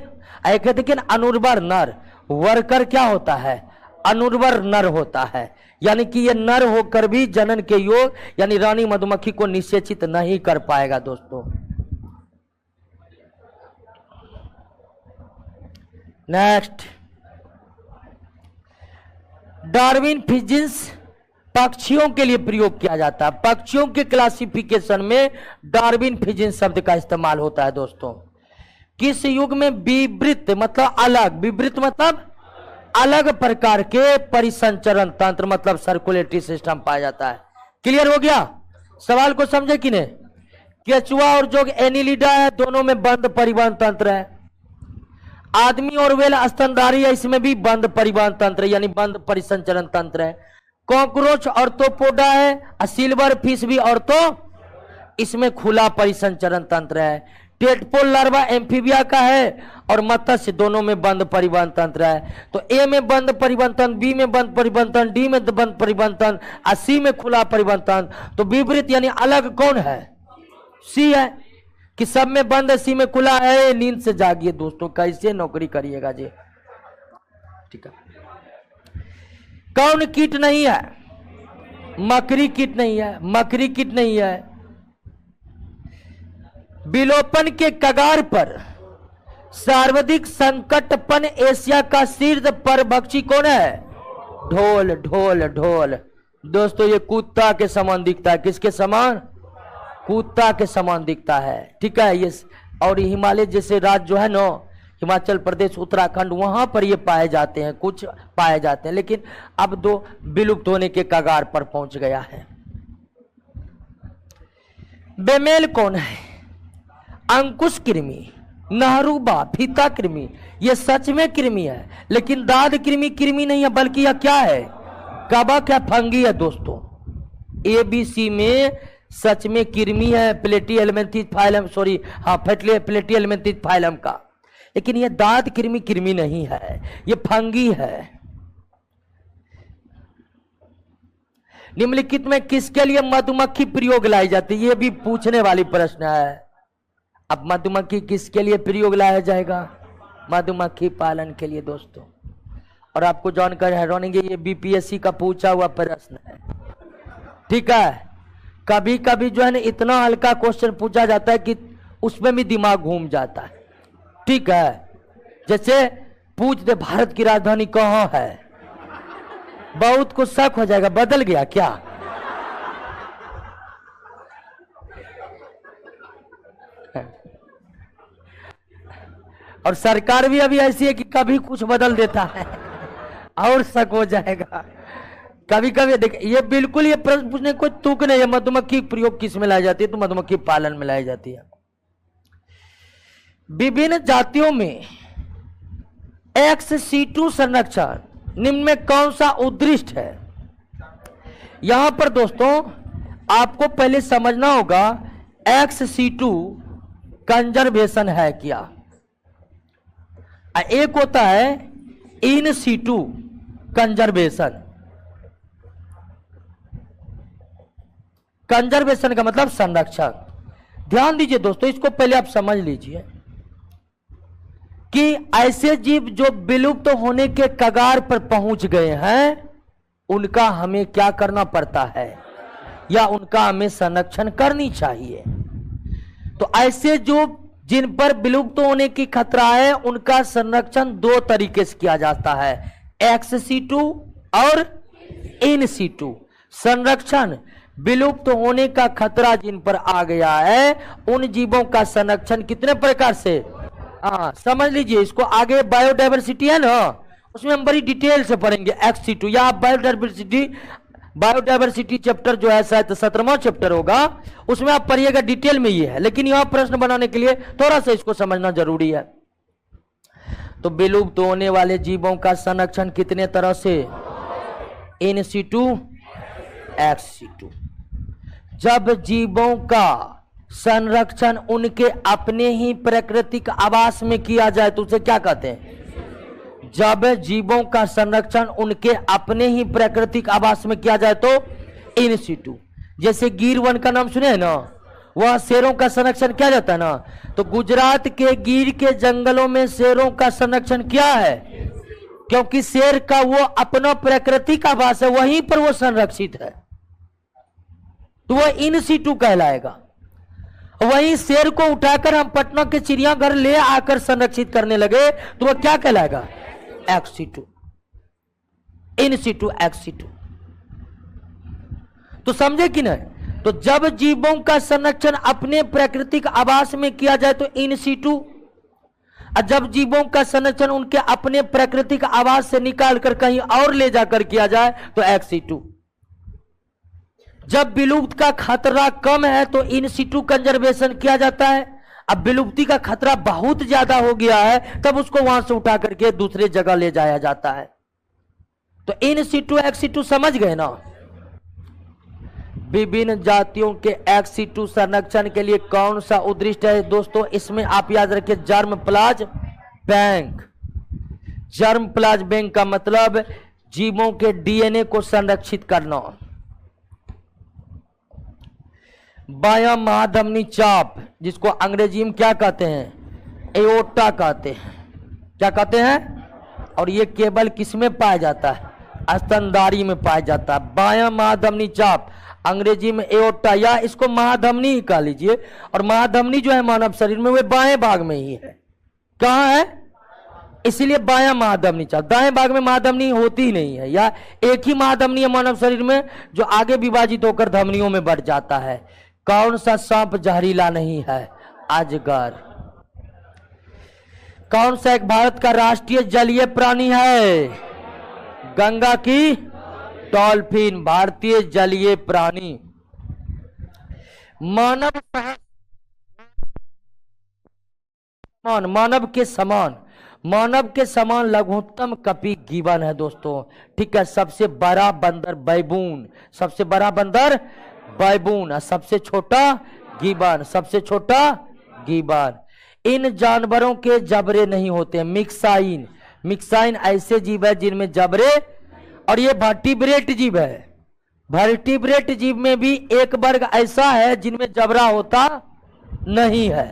लेकिन अनुर्वर नर, वर्कर क्या होता है? अनुर्वर नर होता है, यानी कि ये नर होकर भी जनन के योग, यानी रानी मधुमक्खी को निषेचित नहीं कर पाएगा दोस्तों। नेक्स्ट, डार्विन फिजिक्स पक्षियों के लिए प्रयोग किया जाता है। पक्षियों के क्लासिफिकेशन में डार्विन फिजिक्स शब्द का इस्तेमाल होता है दोस्तों। किस युग में विवृत मतलब अलग, विवृत मतलब अलग प्रकार के परिसंचरण तंत्र मतलब सर्कुलेटरी सिस्टम पाया जाता है? क्लियर हो गया? सवाल को समझे कि नहीं? केचुआ और जो एनिलिडा है, दोनों में बंद परिवहन तंत्र है। आदमी और वेल स्तनधारी है, इसमें भी बंद परिवहन तंत्र यानी बंद परिसंचरण तंत्र है। कॉकरोच ऑर्थोपोडा है, सिल्वर फिश भी ऑर्थो, इसमें खुला परिसंचरण तंत्र है। टेटपोल लार्वा एम्फीबिया का है और मत्स्य दोनों में बंद परिवहन तंत्र है। तो ए में बंद परिवहन तंत्र, बी में बंद परिवहन तंत्र, डी में बंद परिवहन तंत्र और सी में खुला परिवहन तंत्र। तो विपरीत यानी अलग कौन है? सी है कि सब में बंद है, सी में खुला है। नींद से जागिए दोस्तों, कैसे नौकरी करिएगा जी। ठीक है, कौन कीट नहीं है? मकड़ी कीट नहीं है, मकड़ी कीट नहीं है। विलोपन के कगार पर सर्वाधिक संकटपन एशिया का शीर्ष परभक्षी कौन है? ढोल। ढोल ढोल दोस्तों, ये कुत्ता के समान दिखता है। किसके समान? कुत्ता के समान दिखता है। ठीक है, ये और हिमालय जैसे राज्य जो है ना, हिमाचल प्रदेश, उत्तराखंड, वहां पर ये पाए जाते हैं, कुछ पाए जाते हैं, लेकिन अब दो विलुप्त होने के कगार पर पहुंच गया है। बेमेल कौन है? अंकुश कृमि, नहरूबा, फीता कृमि। ये सच में कृमि है, लेकिन दाद कृमि कृमि नहीं है, बल्कि यह क्या है? कवक है, फंगी है दोस्तों। ABC में सच में कृमि है, प्लेटिहेल्मिन्थेस फाइलम, सॉरी हाँ प्लेटिहेल्मिन्थेस फाइलम का, लेकिन ये दाद कृमि कृमि नहीं है, ये फंगी है। निम्नलिखित में किसके लिए मधुमक्खी प्रयोग लाई जाती है? ये भी पूछने वाली प्रश्न है। अब मधुमक्खी किसके लिए प्रयोग लाया जाएगा? मधुमक्खी पालन के लिए दोस्तों। और आपको जानकर हैरानी, ये BPSC का पूछा हुआ प्रश्न है। ठीक है, कभी कभी जो है ना इतना हल्का क्वेश्चन पूछा जाता है कि उसमें भी दिमाग घूम जाता है। ठीक है, जैसे पूछ दे भारत की राजधानी कहां है, बहुत कुछ शक हो जाएगा, बदल गया क्या? और सरकार भी अभी ऐसी है कि कभी कुछ बदल देता है और शक हो जाएगा। कभी कभी देख, ये बिल्कुल ये प्रश्न पूछने कोई तुक नहीं है। मधुमक्खी प्रयोग किस में लाई जाती है? तो मधुमक्खी पालन में लाई जाती है। विभिन्न जातियों में XC2 संरक्षण निम्न में कौन सा उद्दिष्ट है? यहां पर दोस्तों आपको पहले समझना होगा XC2 कंजर्वेशन है क्या। एक होता है इन सीटू कंजर्वेशन। कंजर्वेशन का मतलब संरक्षण। ध्यान दीजिए दोस्तों, इसको पहले आप समझ लीजिए कि ऐसे जीव जो विलुप्त होने के कगार पर पहुंच गए हैं, उनका हमें क्या करना पड़ता है, या उनका हमें संरक्षण करनी चाहिए। तो ऐसे जो जिन पर विलुप्त होने की खतरा है, उनका संरक्षण दो तरीके से किया जाता है, XC2 और InSitu। संरक्षण, विलुप्त होने का खतरा जिन पर आ गया है, उन जीवों का संरक्षण कितने प्रकार से? समझ लीजिए इसको। आगे बायोडायवर्सिटी है ना, उसमें हम बड़ी डिटेल से पढ़ेंगे XC2, या आप बायोडायवर्सिटी चैप्टर जो है शायद 17वां चैप्टर होगा, उसमें आप पढ़िएगा, डिटेल में ये है। लेकिन यहां प्रश्न बनाने के लिए थोड़ा सा इसको समझना जरूरी है। तो विलुप्त होने वाले जीवों का संरक्षण कितने तरह से? InSitu, XC2। जब जीवों का संरक्षण उनके अपने ही प्राकृतिक आवास में किया जाए तो उसे क्या कहते हैं? जब जीवों का संरक्षण उनके अपने ही प्राकृतिक आवास में किया जाए तो InSitu। जैसे गिर वन का नाम सुने हैं ना, वह शेरों का संरक्षण किया जाता है ना, तो गुजरात के गिर के जंगलों में शेरों का संरक्षण क्या है? क्योंकि शेर का वो अपना प्राकृतिक आवास है, वहीं पर वो संरक्षित है, तो वह InSitu कहलाएगा। वहीं शेर को उठाकर हम पटना के चिड़ियाघर ले आकर संरक्षित करने लगे तो वह क्या कहलाएगा? XC2। InSitu, XC2। तो समझे कि नहीं? तो जब जीवों का संरक्षण अपने प्राकृतिक आवास में किया जाए तो InSitu, और जब जीवों का संरक्षण उनके अपने प्राकृतिक आवास से निकालकर कहीं और ले जाकर किया जाए तो XC2। जब विलुप्त का खतरा कम है तो InSitu कंजर्वेशन किया जाता है। अब विलुप्ति का खतरा बहुत ज्यादा हो गया है, तब उसको वहां से उठा करके दूसरे जगह ले जाया जाता है। तो InSitu, XC2 समझ गए ना। विभिन्न जातियों के एक्सिटू संरक्षण के लिए कौन सा उद्दिष्ट है दोस्तों? इसमें आप याद रखिए जर्म प्लाज बैंक। जर्म प्लाज बैंक का मतलब जीवों के डीएनए को संरक्षित करना। बायां महाधमनी चाप, जिसको अंग्रेजी में क्या कहते हैं? एओर्टा कहते हैं। क्या कहते हैं? और ये केवल किसमें पाया जाता है? स्तनधारी में पाया जाता है। बायां महाधमनी चाप, अंग्रेजी में एओर्टा, या इसको महाधमनी ही कह लीजिए। और महाधमनी जो है मानव शरीर में वो बाएं भाग में ही है। कहाँ है? इसीलिए बायां महाधमनी चाप। दाएं भाग में महाधमनी होती ही नहीं है, या एक ही महाधमनी है मानव शरीर में जो आगे विभाजित होकर धमनियों में बढ़ जाता है। कौन सा सांप जहरीला नहीं है? अजगर। कौन सा एक भारत का राष्ट्रीय जलीय प्राणी है? गंगा की डॉल्फिन भारतीय जलीय प्राणी। मानव के समान लघुत्तम कपी गिबन है दोस्तों। ठीक है, सबसे बड़ा बंदर बैबून, सबसे बड़ा बंदर बैबून, सबसे छोटा गिबन, सबसे छोटा गिबन। इन जानवरों के जबड़े नहीं होते। मिक्साइन, मिक्साइन ऐसे जीव है जिनमें जबड़े, और ये वर्टिब्रेट जीव है। वर्टिब्रेट जीव में भी एक वर्ग ऐसा है जिनमें जबड़ा होता नहीं है।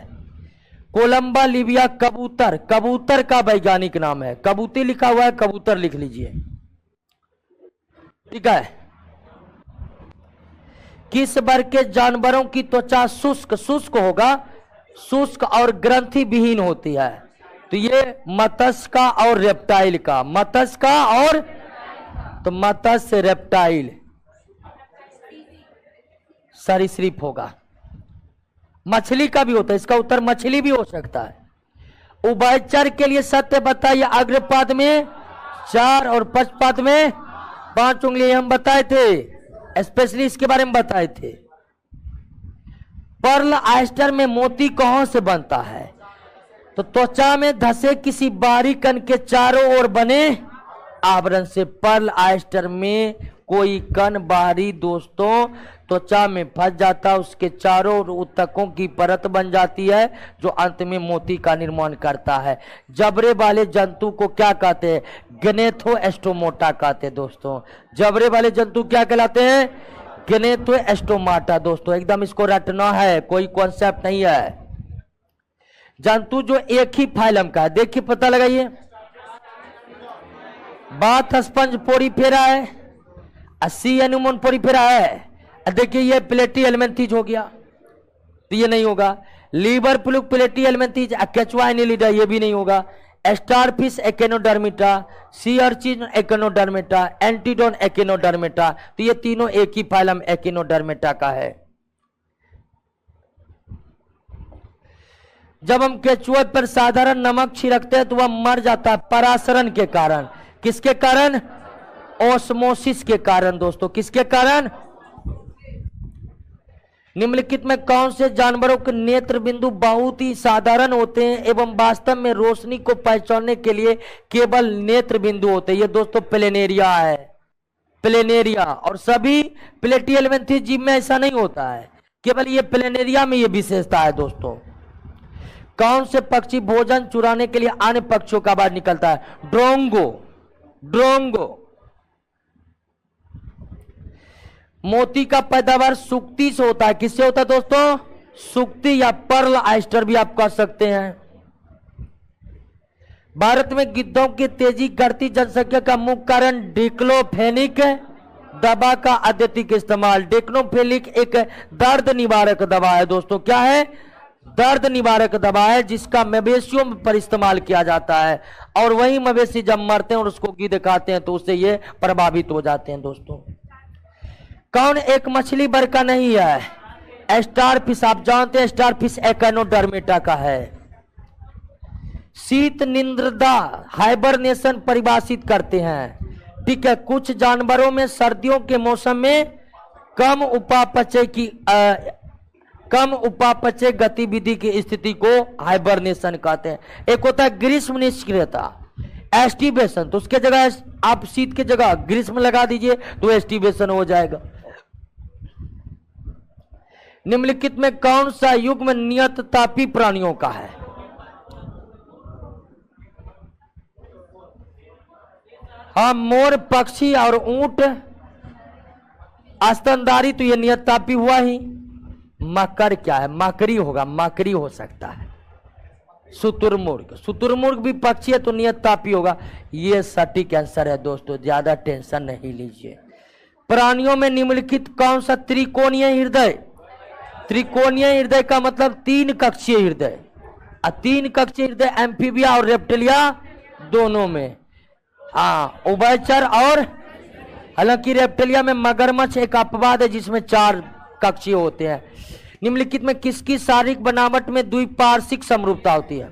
कोलंबा लिबिया कबूतर, कबूतर का वैज्ञानिक नाम है। कबूतर लिखा हुआ है, कबूतर लिख लीजिए। ठीक है। किस वर्ग के जानवरों की त्वचा शुष्क, शुष्क होगा, शुष्क और ग्रंथि विहीन होती है? तो ये मत्स्य का और रेप्टाइल का, मत्स्य का और, तो मत्स्य रेप्टाइल सरीसृप होगा। मछली का भी होता है, इसका उत्तर मछली भी हो सकता है। उभयचर के लिए सत्य बताइए। अग्रपाद में 4 और पश्चपाद में 5 उंगलियां हम बताए थे, स्पेशली इसके बारे में बताए थे। पर्ल ऑयस्टर में मोती कहां से बनता है? तो त्वचा में धसे किसी बारीक कण के चारों ओर बने आवरण से। पर्ल ऑयस्टर में कोई कण बाहरी दोस्तों त्वचा में फंस जाता है, उसके चारों ओर ऊतकों की परत बन जाती है जो अंत में मोती का निर्माण करता है। जबड़े वाले जंतु को क्या कहते हैं? गनेथोस्टोमोटा कहते हैं दोस्तों। जबड़े वाले जंतु क्या कहलाते हैं? गनेथोस्टोमाटा। दोस्तों एकदम इसको रटना है, कोई कॉन्सेप्ट नहीं है। जंतु जो एक ही फाइलम का है, देखिए पता लगाइए। बाथ स्पंज पोरीफेरा है, सी एनुमोन पोरीफेरा है। देखिए ये प्लेटी एलिमेंथीज हो गया, तो ये नहीं होगा। लीवर प्लूक प्लेटी एलिमेंथीज, केचुआ एनिलिडा, ये भी नहीं होगा। स्टारफिश एकेनोडर्मिटा, सी अर्चिन एकेनोडर्मिटा, एंटीडोन एकेनोडर्मिटा, तो ये तीनों एक ही फाइलम एकेनोडर्मिटा का है। जब हम केचुआ पर साधारण नमक छिड़कते हैं तो वह मर जाता है परासरण के कारण। किसके कारण? ओस्मोसिस के कारण दोस्तों। किसके कारण? निम्नलिखित में कौन से जानवरों के नेत्र बिंदु बहुत ही साधारण होते हैं एवं वास्तव में रोशनी को पहचानने के लिए केवल नेत्र बिंदु होते हैं? ये दोस्तों प्लेनेरिया है, प्लेनेरिया। और सभी प्लेटियलमेंथी जीव में ऐसा नहीं होता है, केवल ये प्लेनेरिया में ये विशेषता है दोस्तों। कौन से पक्षी भोजन चुराने के लिए अन्य पक्षियों का बाहर निकलता है? Drongo, drongo. मोती का पैदावार सुक्ति से होता है। किससे होता है दोस्तों? सुक्ति या पर्ल ऑयस्टर भी आप कह सकते हैं। भारत में गिद्धों की तेजी बढ़ती जनसंख्या का मुख्य कारण डिक्लोफेनिक दवा का अत्यधिक इस्तेमाल। डिक्लोफेनिक एक दर्द निवारक दवा है दोस्तों। क्या है? दर्द निवारक दवा है जिसका मवेशियों पर इस्तेमाल किया जाता है, और वही मवेशी जब मरते हैं और उसको गिद्ध खाते हैं तो उससे ये प्रभावित हो जाते हैं दोस्तों। कौन एक मछली वर्ग का नहीं है? स्टारफिश। आप जानते हैं स्टारफिश एकेनोडर्मेटा का है। शीत निद्रा हाइबरनेशन परिभाषित करते हैं। ठीक है, कुछ जानवरों में सर्दियों के मौसम में कम उपापचय गतिविधि की स्थिति को हाइबरनेशन कहते हैं। एक होता है ग्रीष्म निष्क्रियता, एस्टिवेशन, तो उसके जगह आप शीत के जगह ग्रीष्म लगा दीजिए तो एस्टिवेशन हो जाएगा। निम्नलिखित में कौन सा युग्म नियत तापी प्राणियों का है? हाँ, मोर, पक्षी और ऊंट। स्तनधारी तो ये नियत तापी हुआ ही। मकर क्या है? मकरी होगा, मकरी हो सकता है। शुतुरमुर्ग, शुतुरमुर्ग भी पक्षी है तो नियत तापी होगा। ये सटीक आंसर है दोस्तों, ज्यादा टेंशन नहीं लीजिए। प्राणियों में निम्नलिखित कौन सा त्रिकोणीय हृदय? त्रिकोणीय हृदय का मतलब तीन कक्षीय हृदय। तीन कक्षीय हृदय एम्फीबिया और रेप्टिलिया दोनों में। हाँ, उभयचर और, हालांकि रेप्टिलिया में मगरमच्छ एक अपवाद है जिसमें 4 कक्षीय होते हैं। निम्नलिखित में किसकी शारीरिक बनावट में द्विपार्श्विक समरूपता होती है?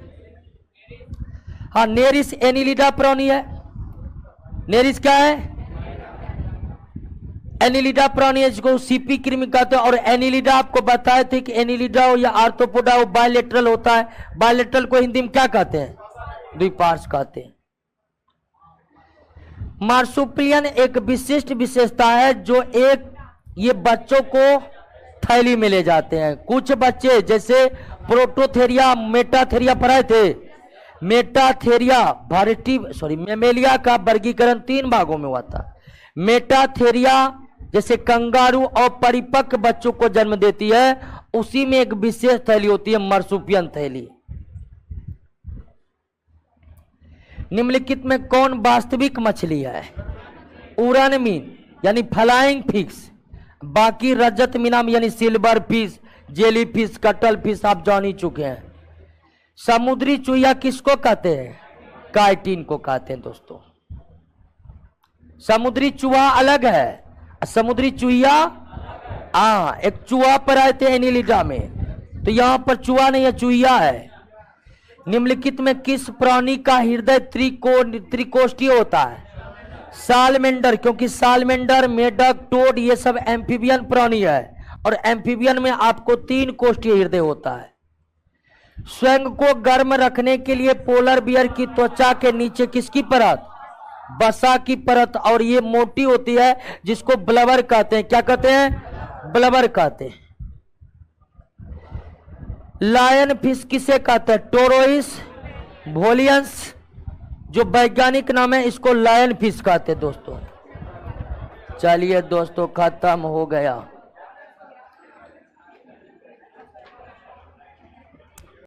हाँ, नेरिस एनिलिडा प्राणी है। नेरिस क्या है? एनिलिडा प्राणी है, जिसको सीपी कृमि कहते हैं। और एनिलिडा आपको बताए थे कि एनिलिडा हो या आर्थ्रोपोडा हो बायलेटरल होता है। बायलेटरल को हिंदी में क्या कहते हैं? द्विपार्श्व कहते हैं। मार्सुपिलियन एक विशिष्ट विशेषता है जो ये बच्चों को थैली में ले जाते हैं। कुछ बच्चे जैसे प्रोटोथेरिया, मेटाथेरिया पढ़ाए थे। मेटाथेरिया मेमेलिया का वर्गीकरण 3 भागों में हुआ था। मेटाथेरिया जैसे कंगारू और परिपक्व बच्चों को जन्म देती है, उसी में एक विशेष थैली होती है, मार्सुपियन थैली। निम्नलिखित में कौन वास्तविक मछली है? उड़न मीन यानी फ्लाइंग फिश। बाकी रजत मीनाम यानी silver fish, jelly fish, cuttle fish आप जान ही चुके हैं। समुद्री चूहिया किसको कहते हैं? काइटिन को कहते हैं दोस्तों। समुद्री चूहा अलग है, समुद्री चूहिया एक चूहा पर आए थे एनिलिडा में, तो यहां पर चूहा नहीं है, चूहिया है। निम्नलिखित में किस प्राणी का हृदय त्रिकोष्ठीय होता है? सालमेंडर, क्योंकि सालमेंडर, मेढक, टोड ये सब एम्फीबियन प्राणी है और एम्फीबियन में आपको 3 कोष्ठीय हृदय होता है। स्वयं को गर्म रखने के लिए पोलर बियर की त्वचा के नीचे किसकी परत? बसा की परत, और ये मोटी होती है जिसको ब्लबर कहते हैं। क्या कहते हैं? ब्लबर कहते हैं। लायन फिश किसे कहते हैं? टोरोइस वोलियंस जो वैज्ञानिक नाम है, इसको लायन फिश कहते हैं दोस्तों। चलिए दोस्तों, खत्म हो गया।